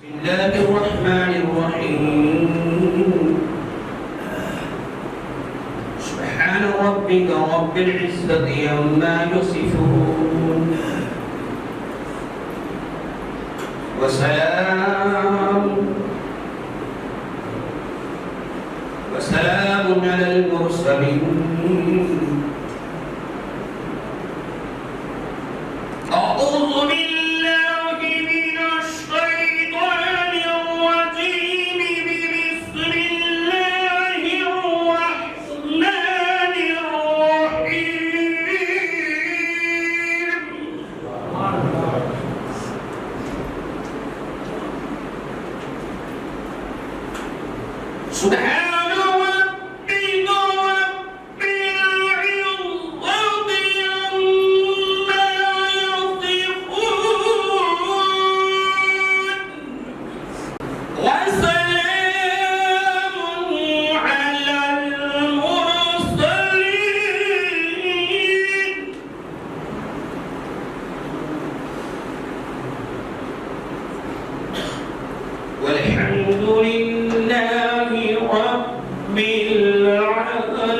الله الرحمن الرحيم سبحان ربك رب العزة عما يصفون وسلام على المرسلين أعوذ بالله من الشيطان الرجيم بسم الله الرحمن الرحيم سبحان والحمد لله رب العالمين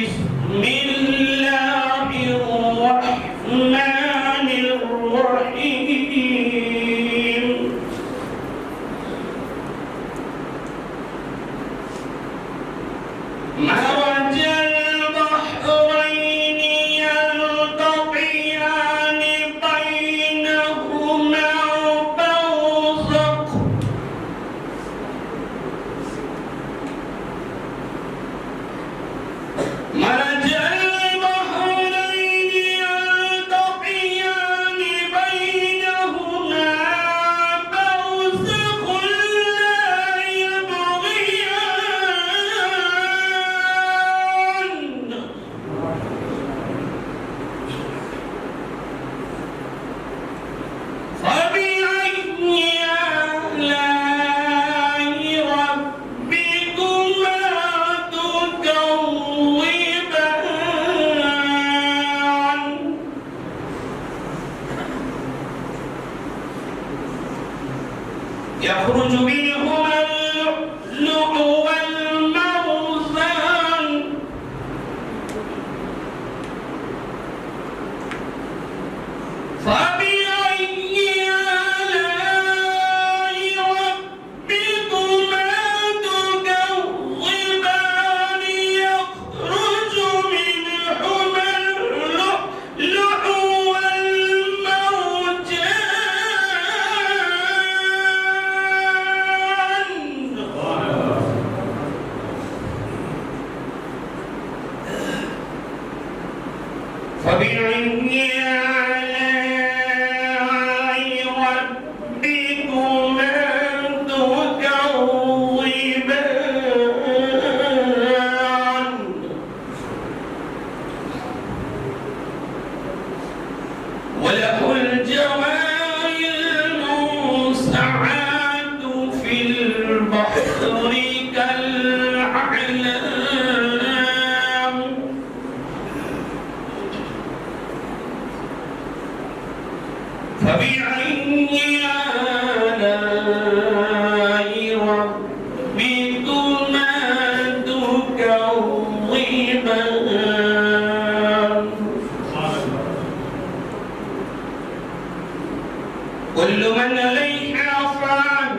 بسم الله الرحمن الرحيم مرج البحرين يلتقيان بينهما مرج البحرين يلتقيان بينهما برزخ لا يبغيان فبأي آلاء ربكما تكذبان يخرج منهما اللؤلؤ والمرجان فبأي آلاء ربكما تكذبان يخرج منهما اللؤلؤ فبأي آلاء ربكما تكذبان وله الجوار المنسعات في البحر كالأعلام فبأي آلاء ربكما تكذبان كل من عليها فان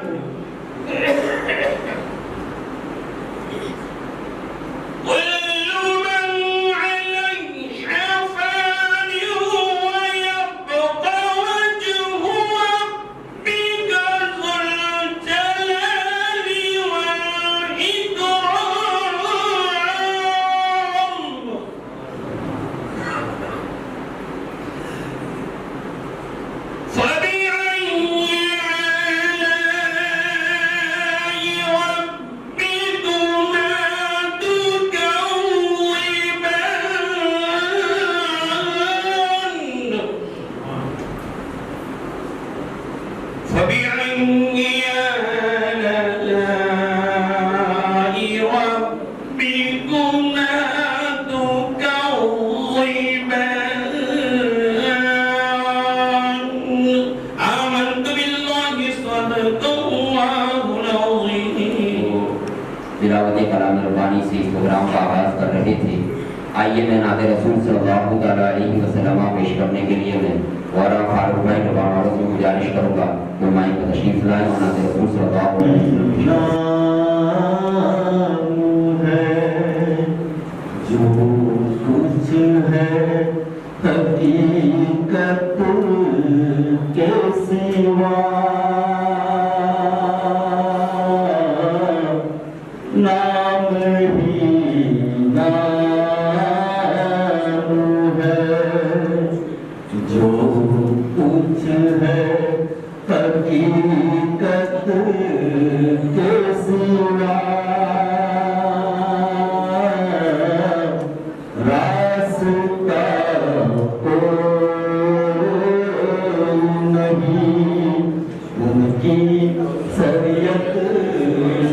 صدق الله العظيم. تلاوت کلام ربانی سے اس پروگرام کا آغاز کر رہے تھے. آئیے میں نعت رسول صلی اللہ علیہ وسلم پیش کرنے کے لیے میں غورا فاروق بھائی ربان والوں سے گزارش کروں گا وہ مائک پر تشریف لائیں اور نعت رسول صلی اللہ علیہ وسلم جو کچھ ہے حقیقت کے سوا نام ہی نام ہے. جو کچھ ہے حقیقت کے سوا راستہ نہیں ان کی شریعت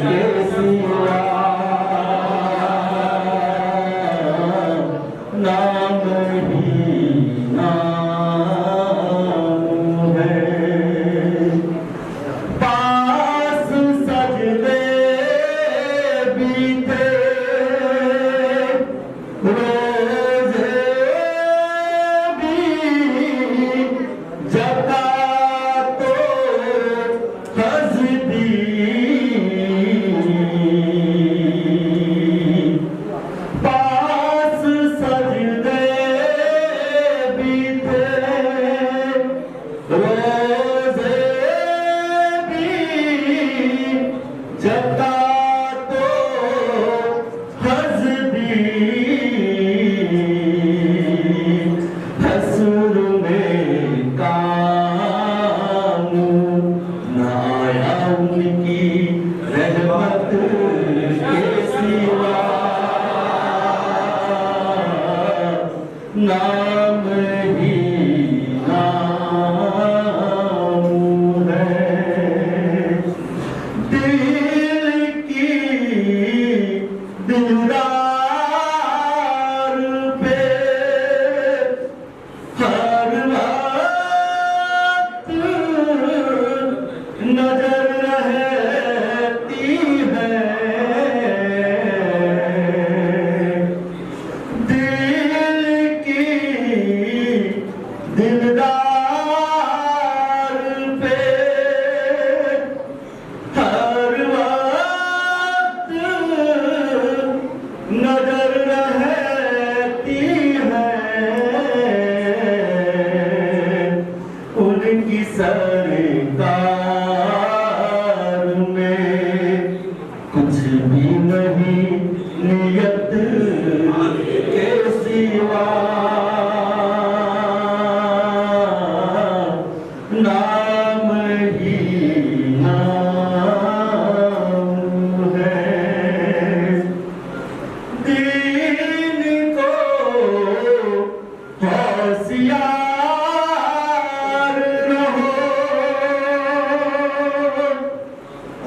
کے سوا نام ہی نام ہے. پاس سجدے بھی تھے روزے بھی زکات و حج بھی پاس سجدے بھی تھے روزے بھی زکات و حج بھی حسر میں کام نہ آیا ان کی رحمت کے سوا نام ہی نام ہے. دل کی دلدار پہ ہر وقت نظر رہتی ہے. دل کی دلدار پہ ہر وقت نظر رہتی ہے. ان کی سرکار میں کچھ بھی نہیں نیت کے سوا نام ہی نام ہے. دین کو ہوشیار رہو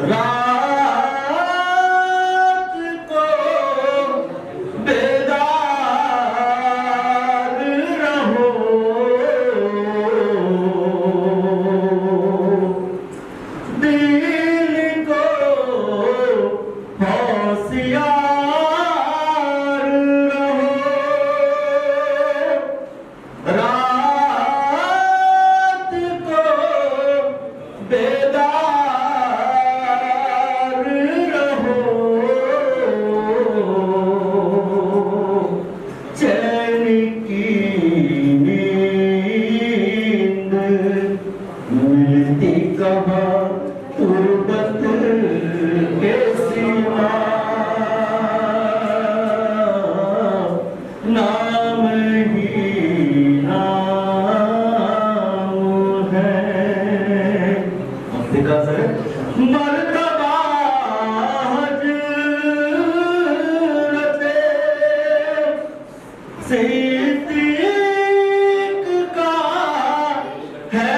رات کو بیدار رہو. دل کو ہوشیار رہو رات کو بیدار رہو. چین کی نیند ملتی کہاں تربت کے سوا نام ہی نام ہے. مرتبہ حضرت صدیق کا ہے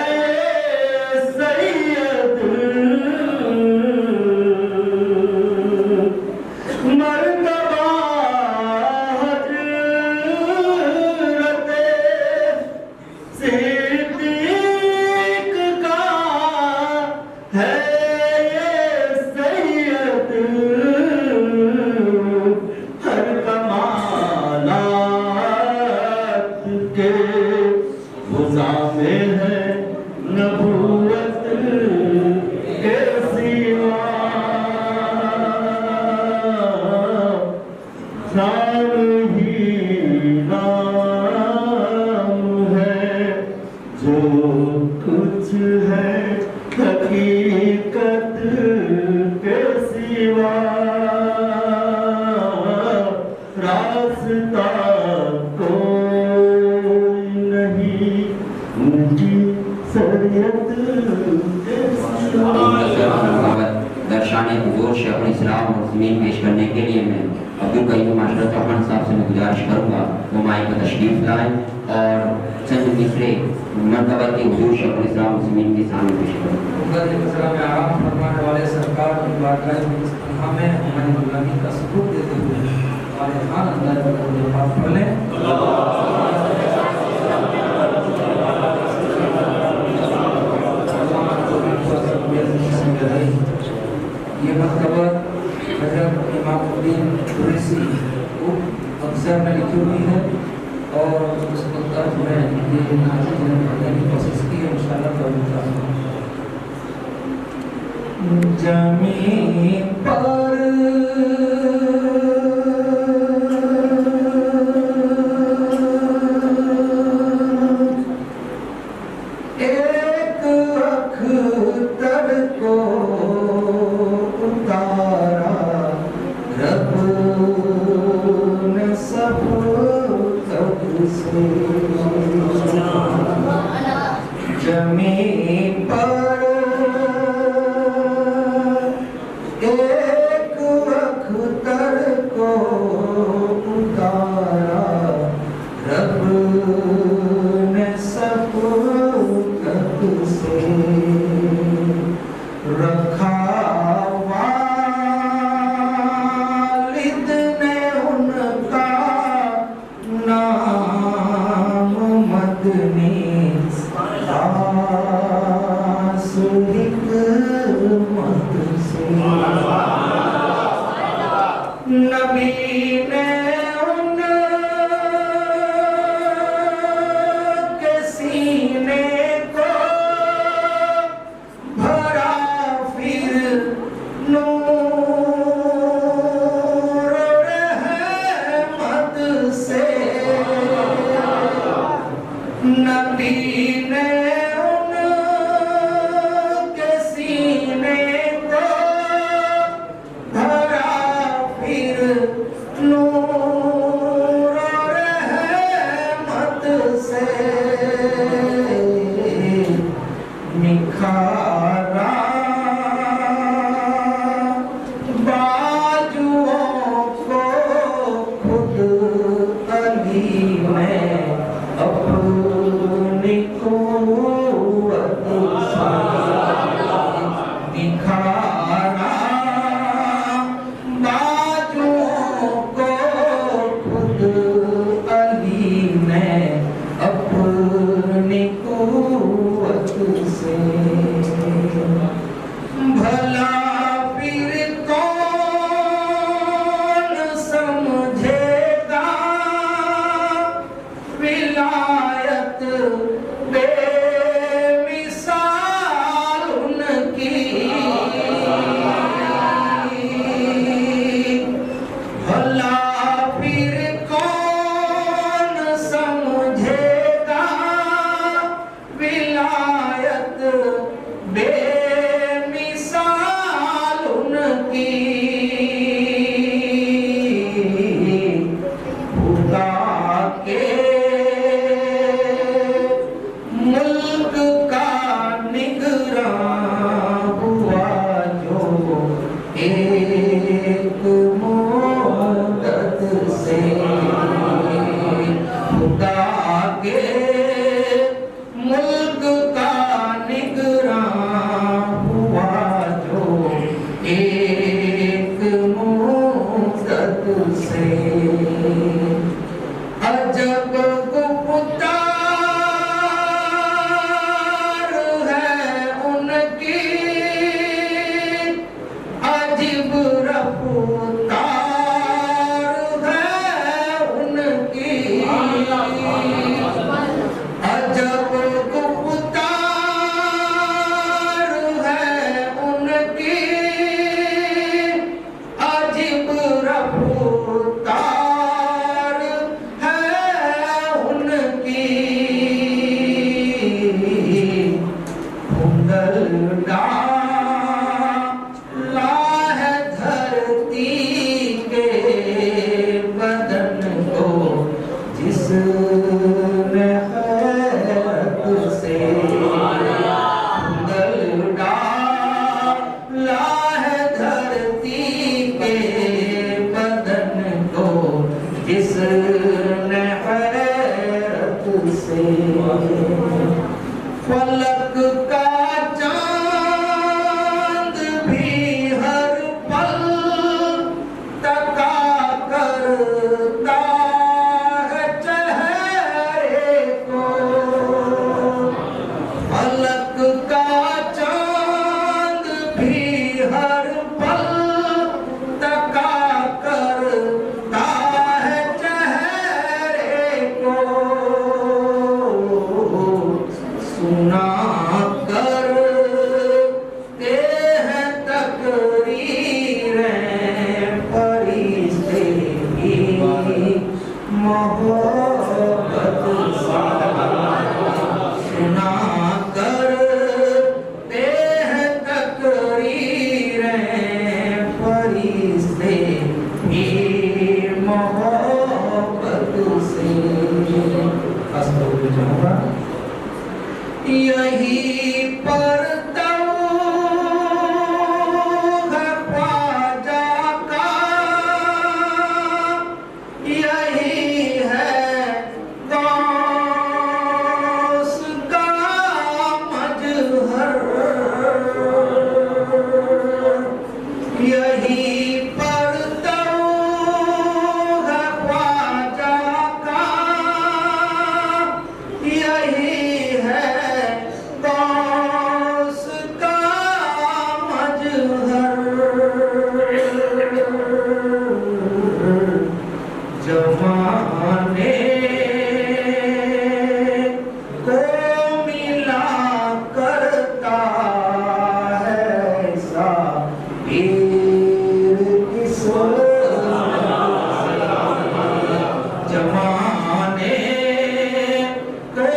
سید. مرتبہ حضرت صدیق کا ہے نے حضور شیخ الاسلام مسلمین پیش کرنے کے لیے میں عبدالقیوم معاشرہ چوہان صاحب سے میں گزارش کروں گا وہ مائک پر تشریف لائیں اور چند مصرے مرتبہ کے حضور شیخ الاسلام مسلمین کے سامنے پیش کریں. میں آرام فرمانے والے سرکار کی بارگاہ میں ہماری غلامی کا ثبوت دیتے ہوئے والے خان اللہ کو پاک پڑھ لیں. یہ مرتبہ حضرت امام الدین قریشی کو اکثر میں لکھی ہوئی ہے اور اس کو طرف میں یہ نازل کرنے کی کوشش کی ہے انشاءاللہ قبول کروں. زمین پر ایک اختر کو اتارا رب نے سب تک سے. زمین پر ایک اختر کو اتارا رب نے سب تک سے. رکھا والد نے ان کا نام مدنی خاص حکمت سے. نبی نے ان کے سینے کو بھرا پھر نور رحمت سے. نبی نے ان کے سینے کو بھی ہر پل تکا کرتا ہے چہرے کو، فلک کا چاند بھی ہر پل تکا کرتا ہے چہرے کو، سنا کرتے ہیں تقریریں فرشتے کی محبت سے، سنا کرتے ہیں تقریریں فرشتے کی محبت سے۔ یہی پر تو ہے خواجہ کا، یہی ہے غوث کا مجہر، یہی پر تو ہے خواجہ کا، یہی ہے غوث کا مجہر، زمانے کو ملا کرتا ہے ایسا پیر کس زمانے کو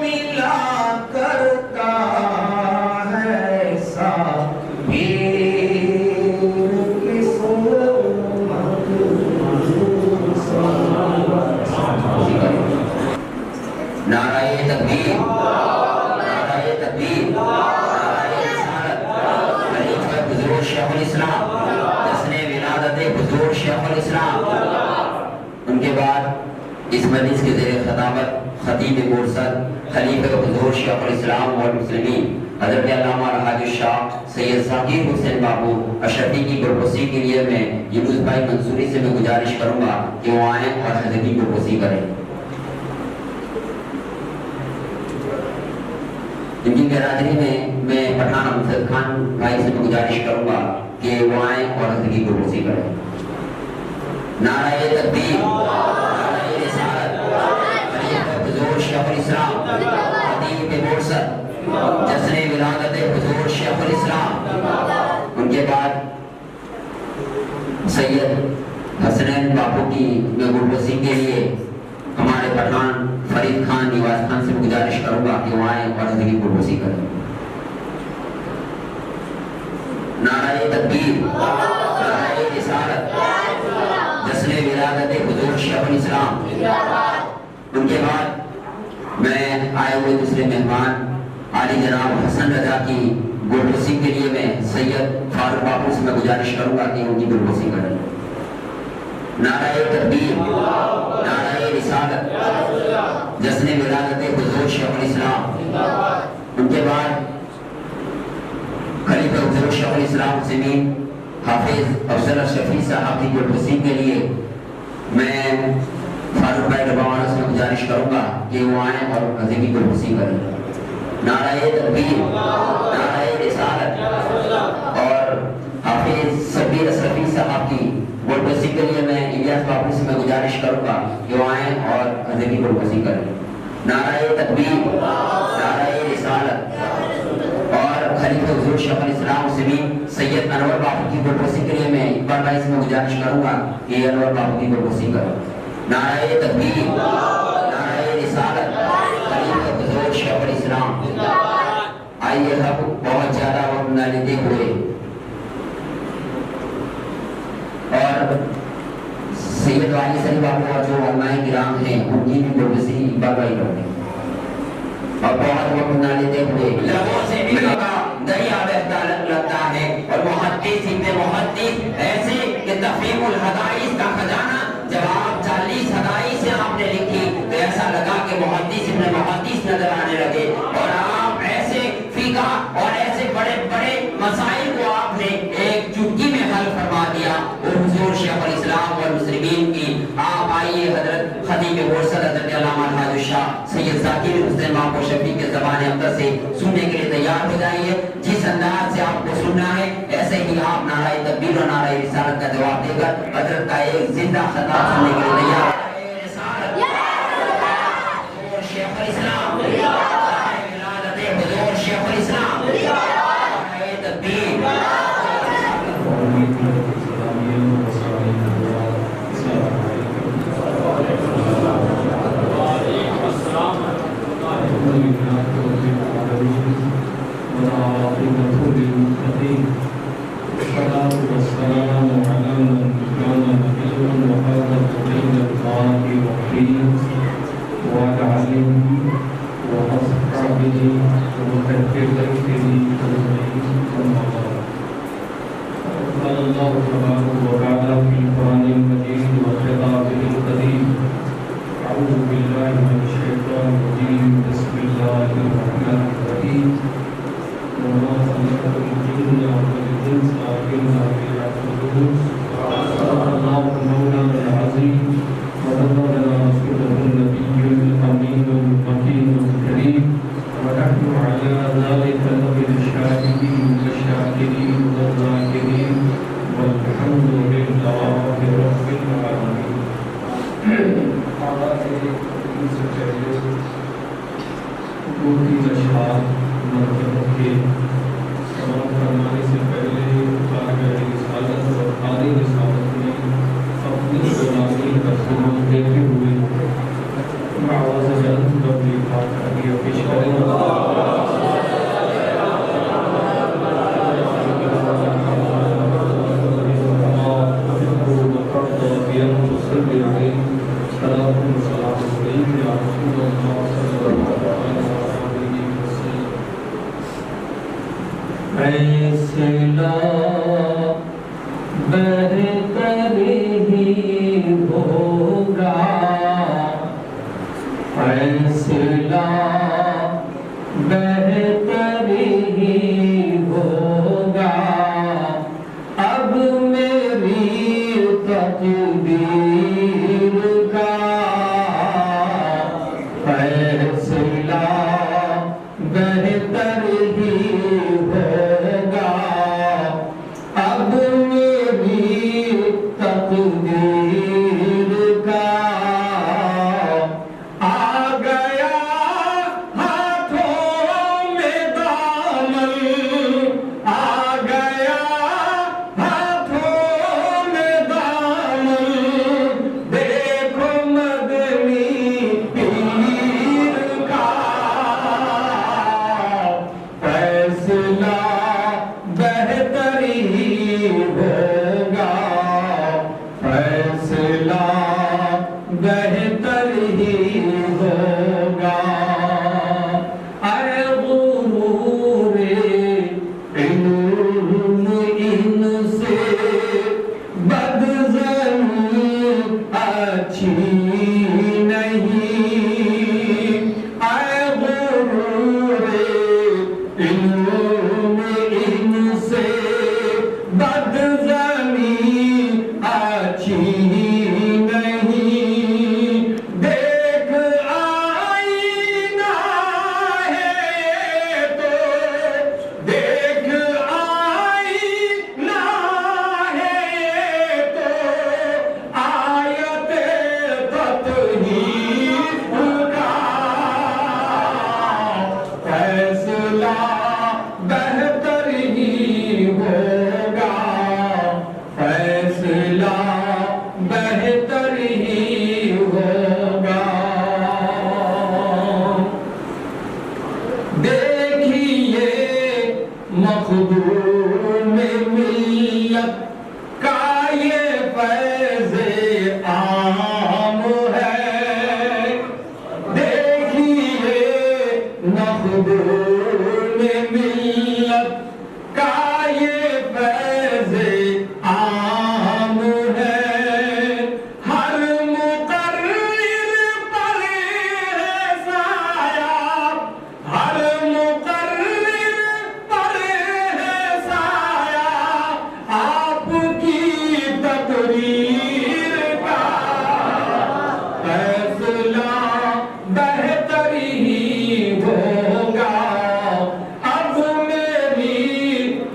ملا کرتا ہے ایسا پیر کس نعرہ تکبیر، نعرہ تکبیر، نعرہ رسالت، خلیفہ حضور شیخ الاسلام، جشن ولادت حضور شیخ الاسلام۔ ان کے بعد اس مجلس کے زیر خطابت خطیب مرسل خلیفہ حضور شیخ الاسلام والمسلمین حضرت علامہ الحاج الشاہ سید ذاکر حسین بابو اشرفی کی پرپوسی کے لیے میں یونس بھائی منصوری سے میں گزارش کروں گا کہ وہ آئیں اور حضرت کی پرپوسی کریں۔ ان کی برادری میں پٹھان امجد خان بھائی سے میں گزارش کروں گا کہ وہ آئیں اور حضرت کی پرپوسی کریں۔ نعرہ تکبیر، نعرہ رسالت، خلیفہ حضور شیخ الاسلام، خطیب مرسل، جشن ولادت حضور شیخ الاسلام۔ ان کے بعد سید حسنین باپو کی میں گلبسی کے لیے ہمارے پٹھان فرید خان نواز خان سے گزارش کروں گا کہ وہ آئیں اور حضرت کی گلبسی کریں۔ نعرہ تکبیر، نعرہ رسالت، جشن ولادت حضور شیخ الاسلام۔ ان کے بعد میں آئے ہوئے دوسرے مہمان عالی جناب حسن رضا کی گلبسی کے لیے میں سید فاروق باپو سے میں گزارش کروں گا کہ ان کی گلبسی کریں۔ نعرہ تکبیر، نعرہ رسالت، جشن ولادت حضور شیخ الاسلام۔ ان کے بعد خلیفہ حضور شیخ الاسلام مسلمین حافظ افضل شفیع صاحب کی گلبسی کے لیے میں فاروق بھائی رباوانہ سے گزارش کروں گا کہ وہ آئیں اور حضرت کی گلبسی کریں۔ نعرہ تکبیر، نعرہ رسالت اور حافظ شبیر اشرفی صاحب کی گلبسی کے لیے میں الیاس باپو سے میں گزارش کروں گا کہ وہ آئیں اور حضرت کی گلبسی کریں۔ نعرہ تکبیر، نعرہ رسالت اور خلیفہ حضور شیخ الاسلام مسلمین سید انور باپو کی گلبسی کے لیے میں اقبال بھائی سے میں گزارش کروں گا کہ انور باپو کی گلبسی کریں۔ نعرہ تکبیر، نعرہ رسالت، خلیفہ حضور شیخ الاسلام۔ آئیے اب بہت زیادہ وقت نہ لیتے ہوئے اور سید والی صلی باپو اور جو علماء کرام ہیں ان کی بھی گلبسی اقبال بھائی کرتے ہیں۔ اور بہت وقت نہ لیتے ہوئے لبوں سے دریا بہتا لگتا ہے اور محدث ابن محدث ایسے کہ تفہیم الحدائث کا خزانہ جب آپ 40 حدائث سے آپ نے لکھی تو ایسا لگا کہ محدث ابن محدث نظر آنے لگے اور آپ ایسے فقہ اور ایسے بڑے بڑے مسائل کو آپ نے حسین حسین باپ و شفیع کے زبان اقدس سے سننے کے لیے تیار ہو جائیے. جس انداز سے آپ کو سننا ہے ایسے ہی آپ نعرہ تکبیر اور نعرہ رسالت کا جواب دے کر حضرت کا ایک زندہ خطاب سننے کے لیے تیار. شیخ الاسلام ولادت حضور شیخ الاسلام تکبیر. سایہ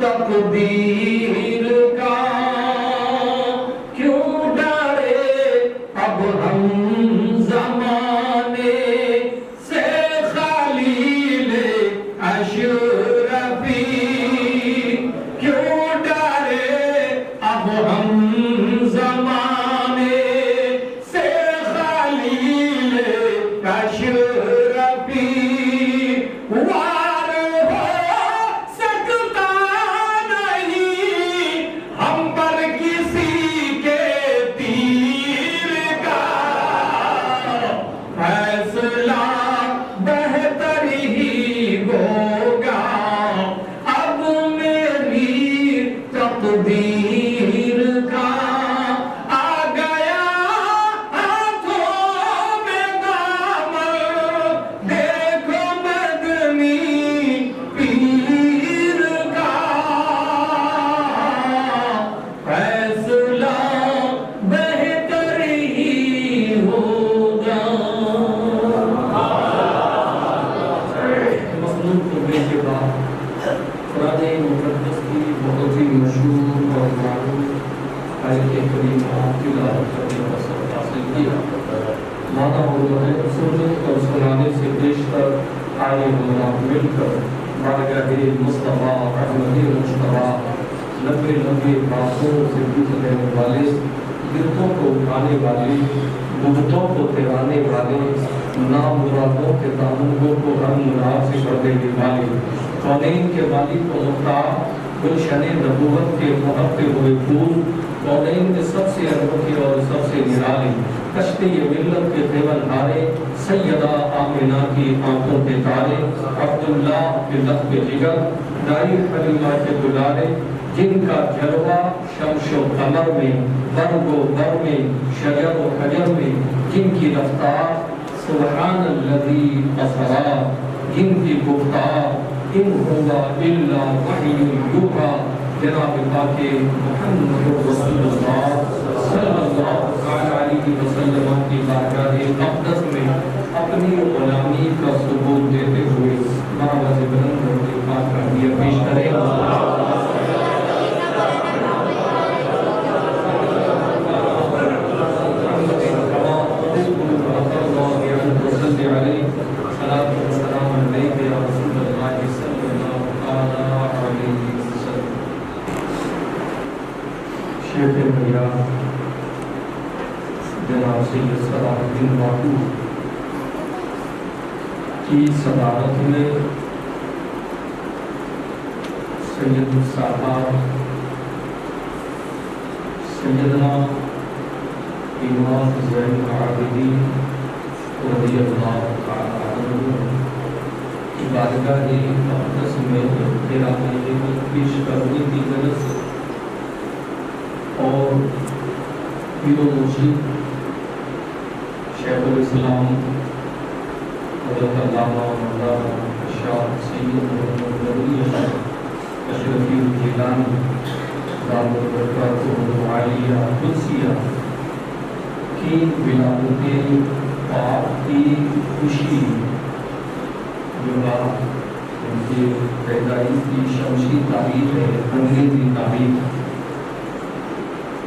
تقدیر کا کیوں ڈرے اب ہم زمانے سے خلیل اشرفی کیوں ڈرے اب ہم زمانے سے خلیل اشرفی وار ہو سکتا نہیں ہم پر کسی کے تیر کا فیصلہ بہتر ہی ہوگا اب میری تقدیر کا آ گیا ہاتھوں میں دامن دیکھو مدنی پیر کا فیصلہ بہتر ہی ہوگا مخلوق ہونے کے بعد قرآن مقدس کی بہت ہی مشہور اور معروف آیت کریمہ تلاوت کرنے کا سبق حاصل کیا مانا ہوا ہے سننے اور سنانے سے بیشتر آئے ہونا مل کر بارگاہ مصطفیٰ احمد مصطفیٰ لمبے لمبے باتوں سے گزرنے والے گرتوں کو اٹھانے والے بغتوں کو تیرانے والے نامرادوں کے دامنوں کو ہم مراد سے کر دینے والے کونین کے مالک و مختار گلشن نبوت کے محبتے ہوئے پھول کونین کے سب سے انوکھے اور سب سے نرالی کشتی ملت کے دیول ہارے سیدہ آمینہ کی آنکھوں کے تارے عبداللہ کے لب جگر دائی حلیمہ کے دلارے جن کا جلوہ شمس و قمر میں برگ و بر میں شجر و حجر میں جن کی رفتار سبحان الذی اسرا جن کی گفتار ان ہوا الا وحی یوحا جناب پاک محمد رسول اللہ صلی اللہ علیہ وسلم کی بارگاہ اقدس میں اپنی غلامی کا ثبوت دیتے ہوئے مہاراج بلند اور پاک کردیا پیش کریں جناب سید صلاح الدین باقو کی صدارت میں سید الصحابہ سیدنا امام زین العابدین رضی اللہ تعالی عنہ کی بارگاہ مقدس میں احترام پیش کرنے کی غرض سے اور پیر و مرشد شیخ الاسلام حضرت علامہ مولانا شاہ سید محمد نبوی اشرفی الجیلانی دامت برکاتہ عالیہ قدسیہ کی ولادت پاک کی خوشی جو بات ان کی پیدائش کی شمسی تاریخ ہے انگریزی تاریخ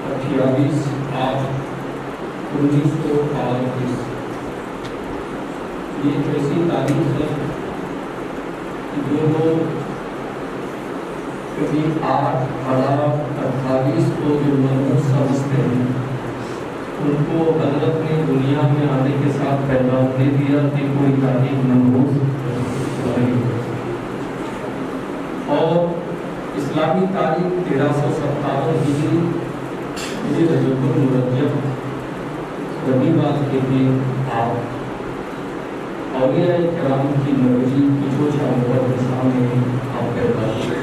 28/8/1938 یہ ایسی تاریخ ہے کہ جو لوگ کبھی 8/28 کو جو منحوس سمجھتے ہیں ان کو حضرت نے دنیا میں آنے کے ساتھ پیغام دے دیا کہ کوئی تاریخ منحوس نہیں اور اسلامی تاریخ 1357 ہجری یہ رجب المرجب ربی بات کے بھی آپ اولیاء کرام کی مروجی کی جو چاہوں سامنے آپ پیدا ہوئے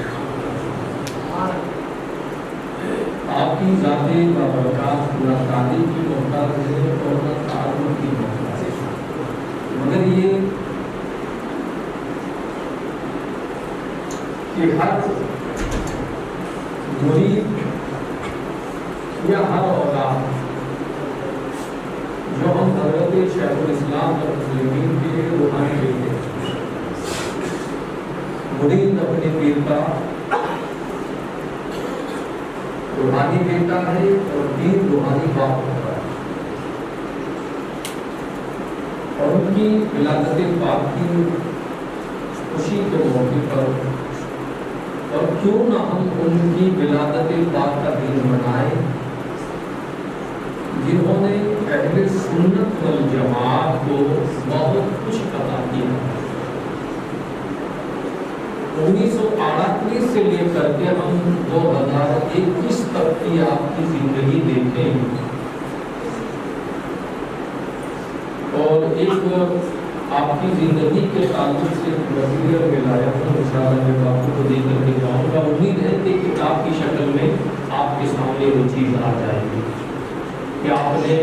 آپ کی ذاتی برکات نہ تعلیم کی محتاج ہے اور نہ تعلق کی محتاج ہے مگر یہ کہ ہر مرید یا ہر اولاد جو ہم حضرت شیخ الاسلام اور مسلمین کے روحانی بیٹے مرید اپنے پیر کا روحانی بیٹا ہے اور دین روحانی باپ ہوتا ہے. اور ان کی ولادت پاک کی خوشی کے موقع پر اور کیوں نہ ہم ان کی ولادت پاک کا دن منائیں جنہوں نے اہل سنت والجماعت کو بہت کچھ عطا کیا. 1938 سے لے کر کے ہم 2021 تک کی آپ کی زندگی دیکھیں اور ایک آپ کی زندگی کے تعلق سے وسیلہ ملایا ہوں. انشاءاللہ میں باپو کو دے کر کے جاؤں گا. امید ہے کہ کتاب کی شکل میں آپ کے سامنے وہ چیز آ جائے گی کہ آپ نے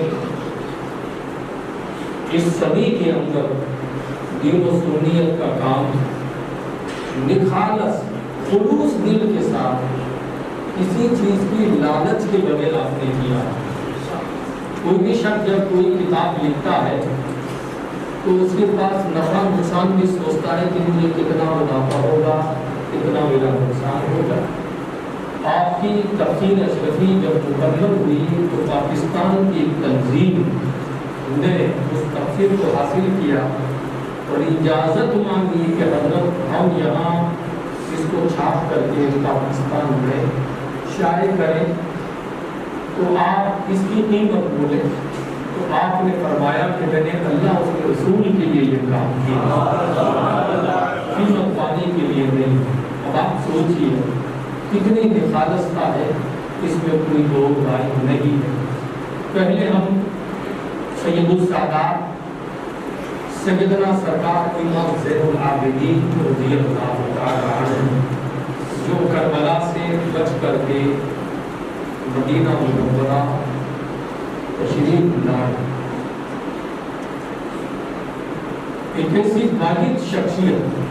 اس صدی کے اندر دین و سنیت کا کام نخالص خلوص دل کے ساتھ کسی چیز کی لالچ کے بغیر آپ نے کیا. کوئی بھی شخص جب کوئی کتاب لکھتا ہے تو اس کے پاس نفع نقصان بھی سوچتا ہے کہ مجھے کتنا منافع ہوگا, کتنا میرا نقصان ہوگا. آپ کی تفسیر اشرفی جب مکمل ہوئی تو پاکستان کی ایک تنظیم نے اس تفسیر کو حاصل کیا اور اجازت مانگی کہ حضرت ہم یہاں اس کو چھاپ کر کے پاکستان میں شائع کریں تو آپ اس کی قیمت بولیں. تو آپ نے فرمایا کہ میں نے اللہ اس کے رسول کے لیے یہ کام کیا, قیمت پانے کے لیے نہیں. اب آپ سوچیے کتنی نخالصتا ہے, اس میں کوئی دو رائے نہیں ہے. پہلے ہم سید السادات سیدنا سرکار امام زین العابدین رضی اللہ تعالی عنہ جو کربلا سے بچ کر کے مدینہ منورہ تشریف لائے, ایک ایسی واحد شخصیت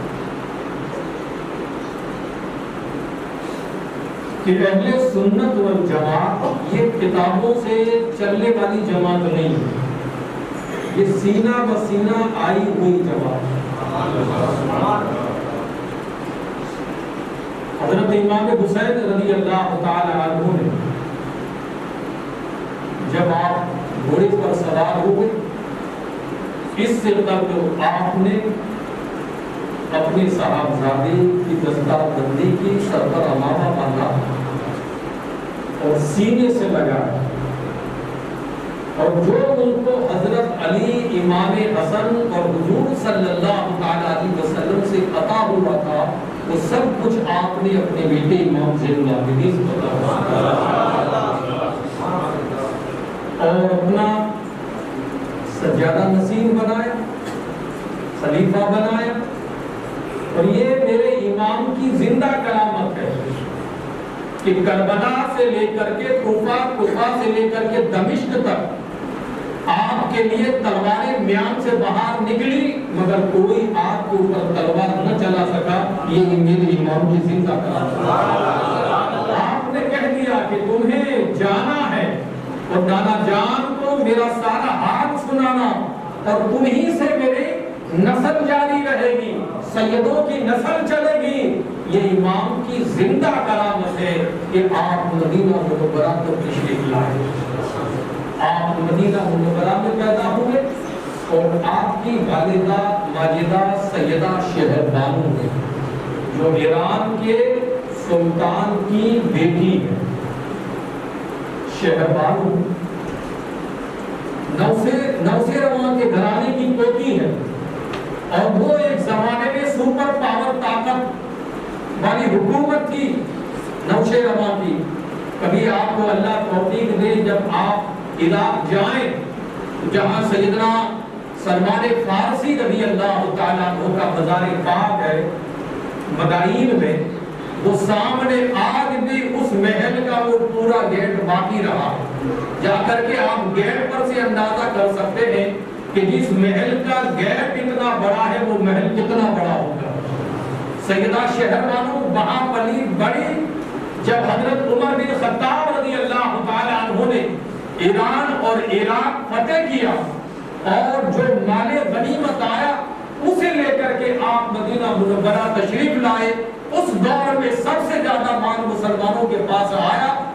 کہ اہل سنت والجماعت یہ کتابوں سے چلنے والی جماعت نہیں ہے, یہ سینہ بسینہ آئی ہوئی جماعت. حضرت امام حسین رضی اللہ تعالی عنہ نے جب آپ گھوڑے پر سوار ہوئے اس سے قبل آپ نے اپنے صاحبزادے کی دستار بندی کی, سر پر امامہ باندھا اور سینے سے لگایا اور جو ان کو حضرت علی امام حسن اور حضور صلی اللہ تعالی علیہ وسلم سے عطا ہوا تھا وہ سب کچھ آپ نے اپنے بیٹے امام زین العابدین کو عطا اور اپنا سجادہ نشین بنایا, خلیفہ بنایا. اور یہ میرے امام کی زندہ کرامت ہے کہ کربلا سے لے کر کے کوفہ, کوفہ سے لے کر کے دمشق تک آپ کے لیے تلواریں میان سے باہر نکلی مگر کوئی آپ کے اوپر تلوار نہ چلا سکا. یہ میرے امام کی زندہ کرامت. آپ نے کہہ دیا کہ تمہیں جانا ہے اور نانا جان کو میرا سارا حال سنانا اور تمہیں سے میرے نسل جاری رہے گی, سیدوں کی نسل چلے گی. یہ امام کی زندہ کرامت ہے کہ آپ مدینہ منورہ کو تشریف لائے. آپ مدینہ منورہ میں پیدا ہوئے اور آپ کی والدہ ماجدہ سیدہ شہر بانو ہے جو ایران کے سلطان کی بیٹی ہے. شہر بانو نوشیروان کے گھرانے کی پوتی ہے اور وہ ایک زمانے میں سپر پاور طاقت والی حکومت تھی نوشیروان کی. کبھی آپ کو اللہ توفیق دے جب آپ عراق جائیں جہاں سیدنا سلمان فارسی رضی اللہ تعالیٰ عنہ کا مزار پاک ہے مدائن میں, وہ سامنے آج بھی اس محل کا وہ پورا گیٹ باقی رہا. جا کر کے آپ گیٹ پر سے اندازہ کر سکتے ہیں کہ جس محل کا گیٹ اتنا بڑا ہے وہ محل کتنا بڑا ہوگا. سیدہ شہر بانو وہاں پلی بڑی جب حضرت عمر بن خطاب رضی اللہ تعالی عنہ نے ایران اور عراق فتح کیا اور جو مال غنیمت آیا اسے لے کر کے آپ مدینہ منورہ تشریف لائے. اس دور میں سب سے زیادہ مال مسلمانوں کے پاس آیا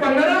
15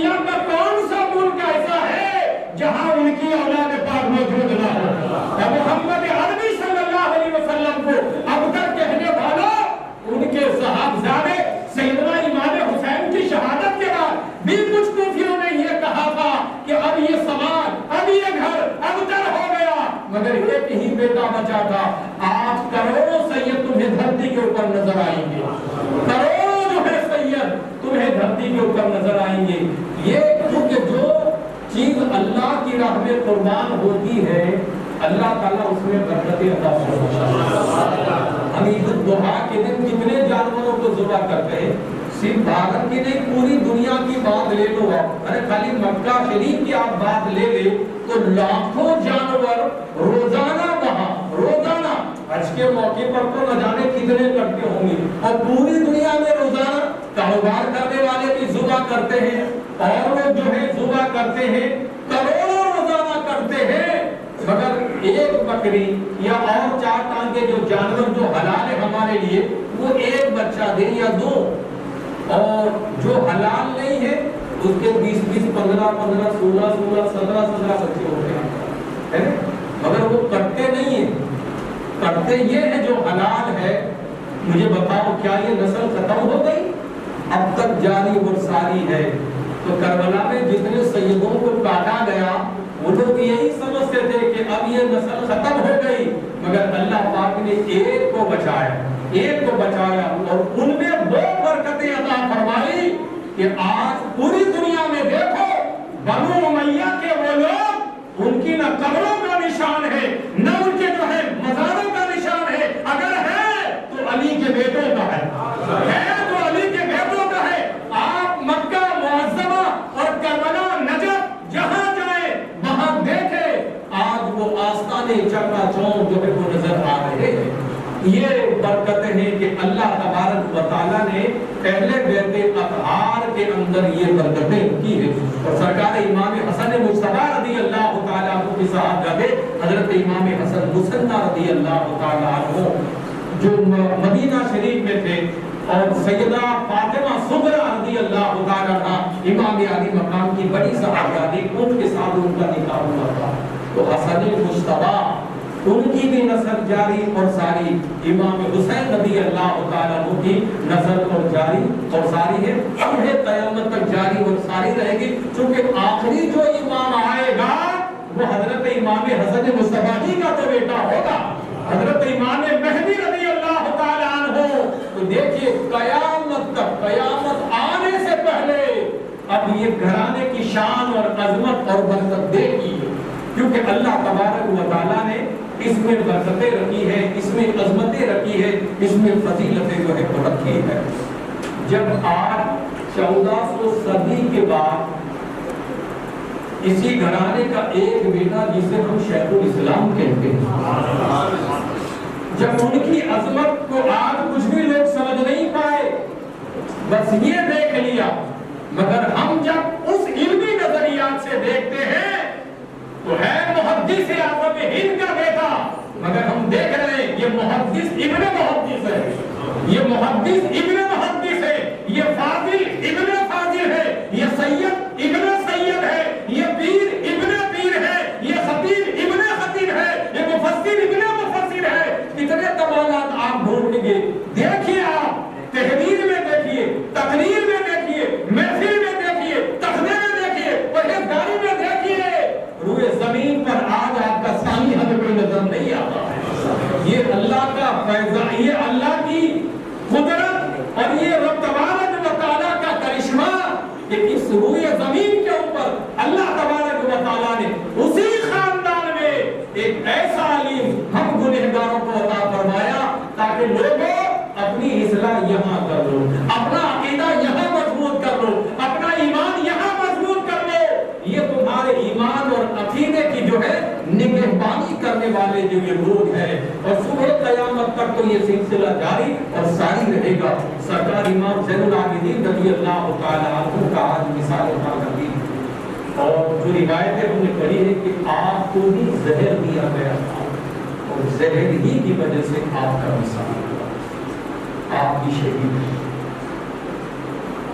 دنیا کا کون سا ملک ایسا ہے جہاں ان کی اولاد پاک موجود نہ ہو؟ محمد عربی صلی اللہ علیہ وسلم کو اب تک کہنے والوں ان کے صحابزادے سیدنا امام حسین کی شہادت کے بعد بھی کچھ کوفیوں نے یہ کہا تھا کہ اب یہ سماج، اب یہ گھر ابتر ہو گیا، مگر ایک ہی بیٹا بچا تھا۔ آج کروڑوں سید تمہیں دھرتی کے اوپر نظر آئیں گے، کروڑوں جو ہے سید تمہیں دھرتی کے اوپر نظر آئیں گے۔ یہ کیونکہ جو چیز اللہ کی راہ میں قربان ہوتی ہے اللہ تعالیٰ اس میں برکتیں عطا فرماتا ہے۔ ہم عید الضحیٰ کے دن کتنے جانوروں کو ذبح کرتے ہیں؟ صرف بھارت کی نہیں پوری دنیا کی بات لے لو آپ، ارے خالی مکہ شریف کی آپ بات لے لے تو لاکھوں جانور روزانہ وہاں، روزانہ حج کے موقع پر تو نہ جانے کتنے کرتے ہوں گے، اور پوری دنیا میں روزانہ کاروبار کرنے والے بھی ذبح کرتے ہیں، اور لوگ جو ہے ذبح کرتے ہیں، کروڑوں روزانہ کرتے ہیں، مگر ایک بکری یا اور 4 ٹانگے جو جانور جو حلال ہے ہمارے لیے وہ ایک بچہ دے یا دو، اور جو حلال نہیں ہے اس کے 20 15 16 17 بچے ہوتے ہیں، مگر وہ کرتے نہیں ہیں، کرتے یہ ہے جو حلال ہے۔ مجھے بتاؤ کیا یہ نسل ختم ہو گئی؟ اب تک جاری اور ساری ہے۔ تو کربلا میں جتنے سیدوں کو کاٹا گیا وہ لوگ یہی سمجھتے تھے کہ اب یہ نسل ختم ہو گئی، مگر اللہ پاک نے ایک کو بچایا اور ان میں وہ برکتیں عطا فرمائی کہ آج پوری دنیا میں دیکھو بنو امیہ کے وہ لوگ، ان کی نہ قبروں کا نشان ہے نہ ان کے جو ہے مزاروں کا نشان ہے، اگر ہے تو علی کے بیٹوں کا ہے تو علی کے بیٹوں کا ہے۔ آپ مکہ معظمہ اور کربلا نجف جہاں جائیں وہاں دیکھیں آج وہ آستانے چکا چوند جو ہے وہ نظر آ رہے ہیں۔ یہ برکتیں ہیں کہ اللہ تبارک و تعالیٰ نے پہلے بیت اطہار کے اندر یہ برکتیں کی ہے، اور سرکار امام حسن مصطفیٰ رضی اللہ تعالیٰ عنہ کی صحابہ حضرت امام حسن مصنع رضی اللہ تعالیٰ عنہ جو مدینہ شریف میں تھے، اور سیدہ فاطمہ صغرا رضی اللہ تعالیٰ عنہ امام علی مقام کی بڑی صحابہ تھی، ان کے ساتھ ان کا نکاح ہوا تھا، تو حسن مصطفیٰ ان کی بھی نسل جاری اور ساری، امام حسین رضی اللہ تعالیٰ عنہ کی نسل اور جاری اور ساری ہے، انہیں قیامت تک جاری اور ساری رہے گی، چونکہ آخری جو امام آئے گا وہ حضرت امام حسن مصطفیٰ جی کا تو بیٹا ہوگا، حضرت امام مہدی رضی اللہ تعالیٰ عنہ۔ تو دیکھیے قیامت تک، قیامت آنے سے پہلے اب یہ گھرانے کی شان اور عظمت اور برکت دیکھی ہے، کیونکہ اللہ تبارک و تعالیٰ نے اس میں برکتیں رکھی ہے، اس میں عظمتیں رکھی ہے، اس میں فضیلتیں جو ہے رکھی ہے۔ جب آج 1400 صدی کے بعد اسی گھرانے کا ایک بیٹا جسے ہم شیخ الاسلام کہتے ہیں، جب ان کی عظمت کو آج کچھ بھی لوگ سمجھ نہیں پائے، بس یہ دیکھ لیا، مگر ہم جب اس علمی نظریات سے دیکھتے ہیں تو ہے محدث اعظم ہند کا بیٹا، مگر ہم دیکھ رہے ہیں یہ محدث ابن محدث ہے، یہ محدث ابن محدث ہے، یہ فاضل ابن فاضل ہے، یہ سید ابن سید ہے، یہ پیر ابن پیر ہے، یہ خطیب ابن خطیب ہے، یہ مفسر ابن مفسر ہے۔ کتنے کمالات آپ ڈھونڈیں گے، دیکھیے آپ تحریر میں دیکھیے، تقریر میں دیکھیے، محفل میں دیکھیے، تخنے میں دیکھیے، پرہیزگاری میں دیکھیے، روئے زمین پر آج آپ کا ثانی ہمیں کوئی نظر نہیں آتا ہے۔ یہ اللہ کا فیضان، یہ اللہ کی قدرت اور یہ رب تبارک و تعالیٰ کا کرشمہ کہ اس روئے زمین کے اوپر اللہ تبارک و تعالیٰ نے اسی خاندان میں ایک ایسا علیم ہم گنہگاروں کو عطا فرمایا تاکہ لوگوں اپنی اصلاح یہاں کر لو، اپنا عقیدہ یہاں مضبوط کر لو، اپنا ایمان یہاں مضبوط کر لو۔ یہ تمہارے ایمان اور عقیدے کی جو ہے نگہبانی کرنے والے جو یہ لوگ ہیں، اور صبح قیامت تک تو یہ سلسلہ جاری اور ساری رہے گا۔ سرکار امام زین العابدین رضی اللہ تعالیٰ عنہ کا آج مثال اٹھا دی، اور جو روایتیں ہم نے پڑھی ہے کہ آپ کو بھی زہر دیا گیا تھا، اور زہر ہی کی وجہ سے آپ کا مثال ہوا، آپ کی شہید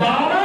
12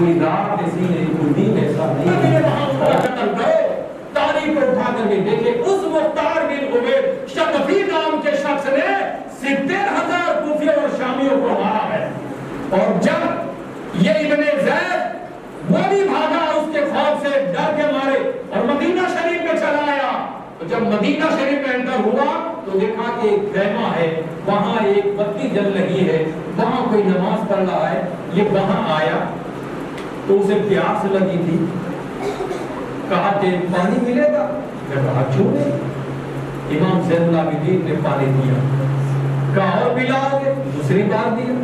کوئی رات ایسی نہیں، کوئی دن ایسا نہیں ہے وہاں ان کا قتل کرو۔ تاریخ کو اٹھا کر کے دیکھیں، اس مختار بن عبید شقفی نام کے شخص نے 70,000 کوفیوں اور شامیوں کو مارا ہے، اور جب یہ ابن زید وہ بھی بھاگا اس کے خوف سے ڈر کے مارے اور مدینہ شریف میں چلا آیا، تو جب مدینہ شریف میں انٹر ہوا تو دیکھا کہ ایک خیمہ ہے، وہاں ایک بتی جل رہی ہے، وہاں کوئی نماز پڑھ رہا ہے۔ یہ وہاں آیا تو اسے پیاس لگی تھی، کہا کہ پانی ملے گا؟ میں کہا کیوں نہیں؟ امام زین العابدین نے پانی دیا، کہا اور پلاؤ گے؟ دوسری بار دیا،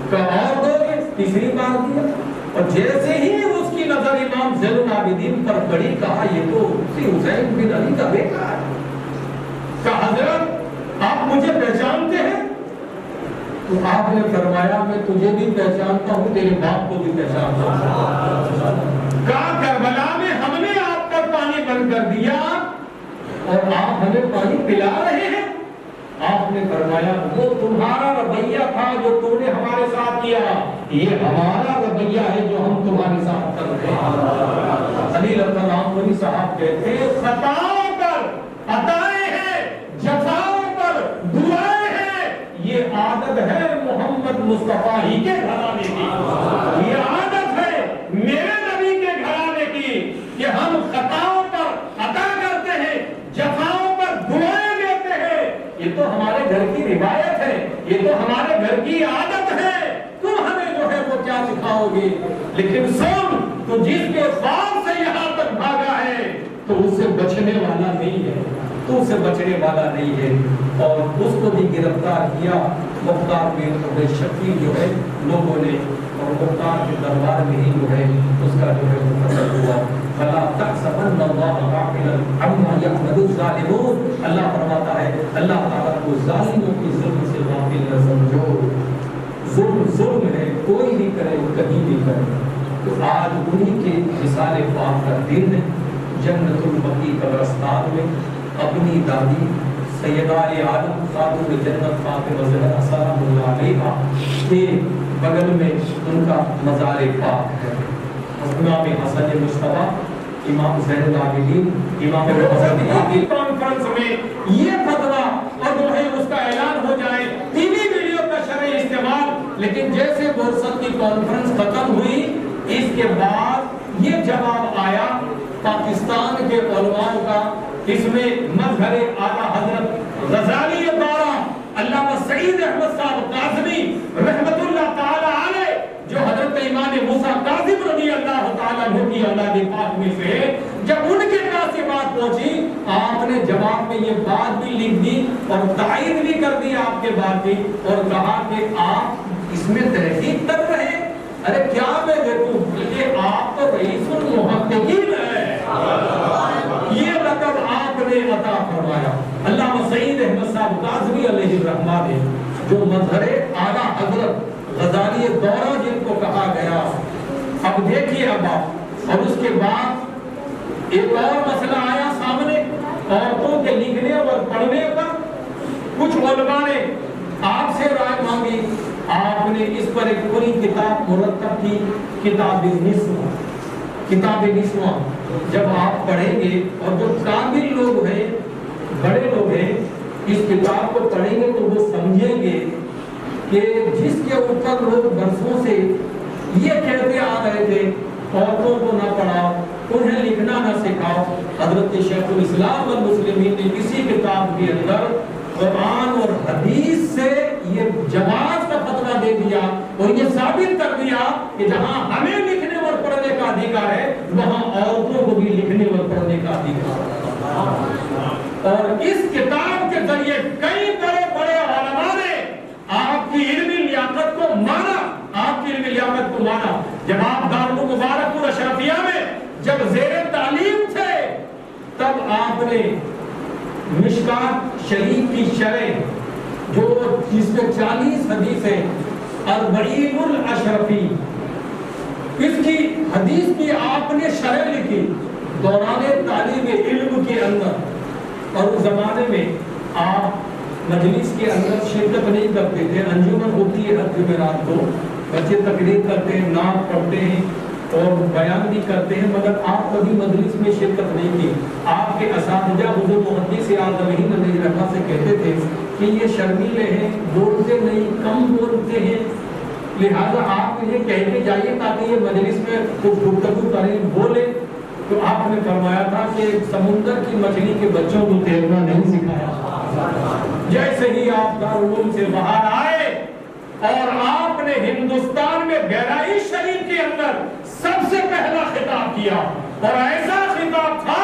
کہا اور دو گے؟ تیسری بار دیا، اور جیسے ہی اس کی نظر امام زین العابدین پر پڑی، کہا یہ تو حسین بن علی کا بیٹا ہے۔ کہا حضرت آپ مجھے پہچانتے ہیں؟ تو آپ نے فرمایا میں تجھے بھی پہچانتا ہوں، تیرے باپ کو بھی پہچانتا ہوں۔ کہا کربلا میں ہم نے آپ پر پانی بند کر دیا اور آپ ہمیں پانی پلا رہے ہیں؟ آپ نے فرمایا وہ تمہارا رویہ تھا جو تم نے ہمارے ساتھ کیا، یہ ہمارا رویہ ہے جو ہم تمہارے ساتھ کر رہے ہیں۔ علی رضی اللہ عنہ صاحب کہتے ہیں خطاؤں پر عطائیں ہیں، جفاؤں پر دعائیں ہیں، یہ عادت ہے محمد مصطفیٰ ہی کے گھرانے کی، یہ عادت ہے میرے نبی کے گھرانے کی کہ ہم خطاؤں پر عطا کرتے ہیں، جفاؤں پر دعائیں دیتے ہیں۔ یہ تو ہمارے گھر کی روایت ہے، یہ تو ہمارے گھر کی عادت ہے، تم ہمیں جو ہے وہ کیا سکھاؤ گے؟ لیکن سن، تو جس کے خوف سے یہاں تک بھاگا ہے تو اس سے بچنے والا نہیں ہے، تو اس سے بچنے والا نہیں ہے، اور اس کو بھی گرفتار کیا مختار بن عبید شقفی جو ہے لوگوں نے، اور مختار کے دربار میں ہی جو ہے اس کا جو ہے وہ قتل ہوا۔ فلا تحسبن اللہ غافلا عما يعمل الظالمون، اللہ فرماتا ہے اللہ تعالیٰ کو ظالموں کی ظلم سے غافل نہ سمجھو۔ ظلم ظلم ہے، کوئی بھی کرے کہیں بھی کرے۔ تو آج انہی کے وصال پاک کا دن ہے، جنت البقیع قبرستان میں اپنی دادی سیدہ عالم خاتون جنت فاطمہ زہرا سلام اللہ علیہا کے بغل میں ان کا مزار پاک ہے۔ امام حسن مصطفیٰ، امام زین العابدین، امام حسن کی کانفرنس میں یہ فتویٰ اور جو ہے اس کا اعلان ہو جائے، ٹی وی ویڈیو کا شرعی استعمال، لیکن جیسے برست کی کانفرنس ختم ہوئی اس کے بعد یہ جواب آیا پاکستان کے علماء کا، اس میں مظہر اعلیٰ حضرت غزالی دورہ علامہ سعید احمد صاحب کاظمی رحمت اللہ تعالی علیہ، جو حضرت امام موسیٰ کاظم رضی اللہ تعالیٰ عنہ کی اولاد پاک میں سے، جب ان کے پاس یہ بات پہنچی آپ نے جواب میں یہ بات بھی لکھ دی اور تائید بھی کر دی آپ کے بات کی، اور کہا کہ آپ اس میں تحقیق کر رہے ہیں۔ ارے کیا میں دیکھوں، کہ آپ تو رئیس المحققین ہیں، یہ لقب آپ نے عطا فرمایا۔ علامہ سعید احمد صاحب کاظمی علیہ الرحمہ نے جو مظہر اعلیٰ حضرت غزالی دورہ جن کو کہا گیا، اب دیکھیے اب آپ، اور اس کے بعد ایک اور مسئلہ آیا سامنے عورتوں کے لکھنے اور پڑھنے پر۔ کچھ علماء نے آپ سے رائے مانگی، آپ نے اس پر ایک پوری کتاب مرتب کی، کتاب نسواں۔ جب آپ پڑھیں گے اور جو کامل لوگ ہیں، بڑے لوگ ہیں، اس کتاب کو پڑھیں گے تو وہ سمجھیں گے کہ جس کے اوپر لوگ برسوں سے یہ کہتے آ رہے تھے عورتوں کو نہ پڑھاؤ، انہیں لکھنا نہ سکھاؤ، حضرت شیخ الاسلام والمسلمین نے اسی کتاب کے اندر قرآن اور حدیث سے یہ جواز کا فتویٰ دے دیا اور یہ ثابت کر دیا کہ جہاں ہمیں لکھنے اور پڑھنے کا ادھیکار ہے وہاں عورتوں کو بھی لکھنے اور پڑھنے کا ادھیکار ہے۔ اور اس کتاب کے ذریعے کئی بڑے بڑے علماء نے آپ کی علمی لیاقت کو مانا، آپ کی علمی لیاقت کو مانا۔ جب آپ دارالمبارک الاشرفیہ میں جب زیر تعلیم تھے تب آپ نے مشکات شریف کی شرح جو جس میں 40 حدیثیں، 40 الاشرفی، اس کی حدیث کی آپ نے شرح لکھی دوران تعلیم علم کے اندر۔ اور اس زمانے میں آپ مجلس کے اندر شرکت نہیں کرتے تھے، انجمن ہوتی ہے ہر جمعرات کو، بچے تقریر کرتے ہیں، نعت پڑھتے ہیں اور بیان بھی کرتے ہیں، مگر آپ کبھی مجلس میں شرکت نہیں کی۔ آپ کے اساتذہ حضرت محدث اعظمین علیہ رحمہ سے کہتے تھے کہ یہ شرمیلے ہیں، بولتے نہیں، کم بولتے ہیں، لہذا آپ انہیں کہہ کے جائیے تاکہ یہ مجلس میں کچھ گفتگو کریں، بولے۔ تو آپ نے فرمایا تھا کہ سمندر کی مچھلی کے بچوں کو تیرنا نہیں سکھایا۔ جیسے ہی آپ دارالعلوم سے باہر آئے اور آپ نے ہندوستان میں بہرائچ شریف کے اندر سب سے پہلا خطاب کیا، اور ایسا خطاب تھا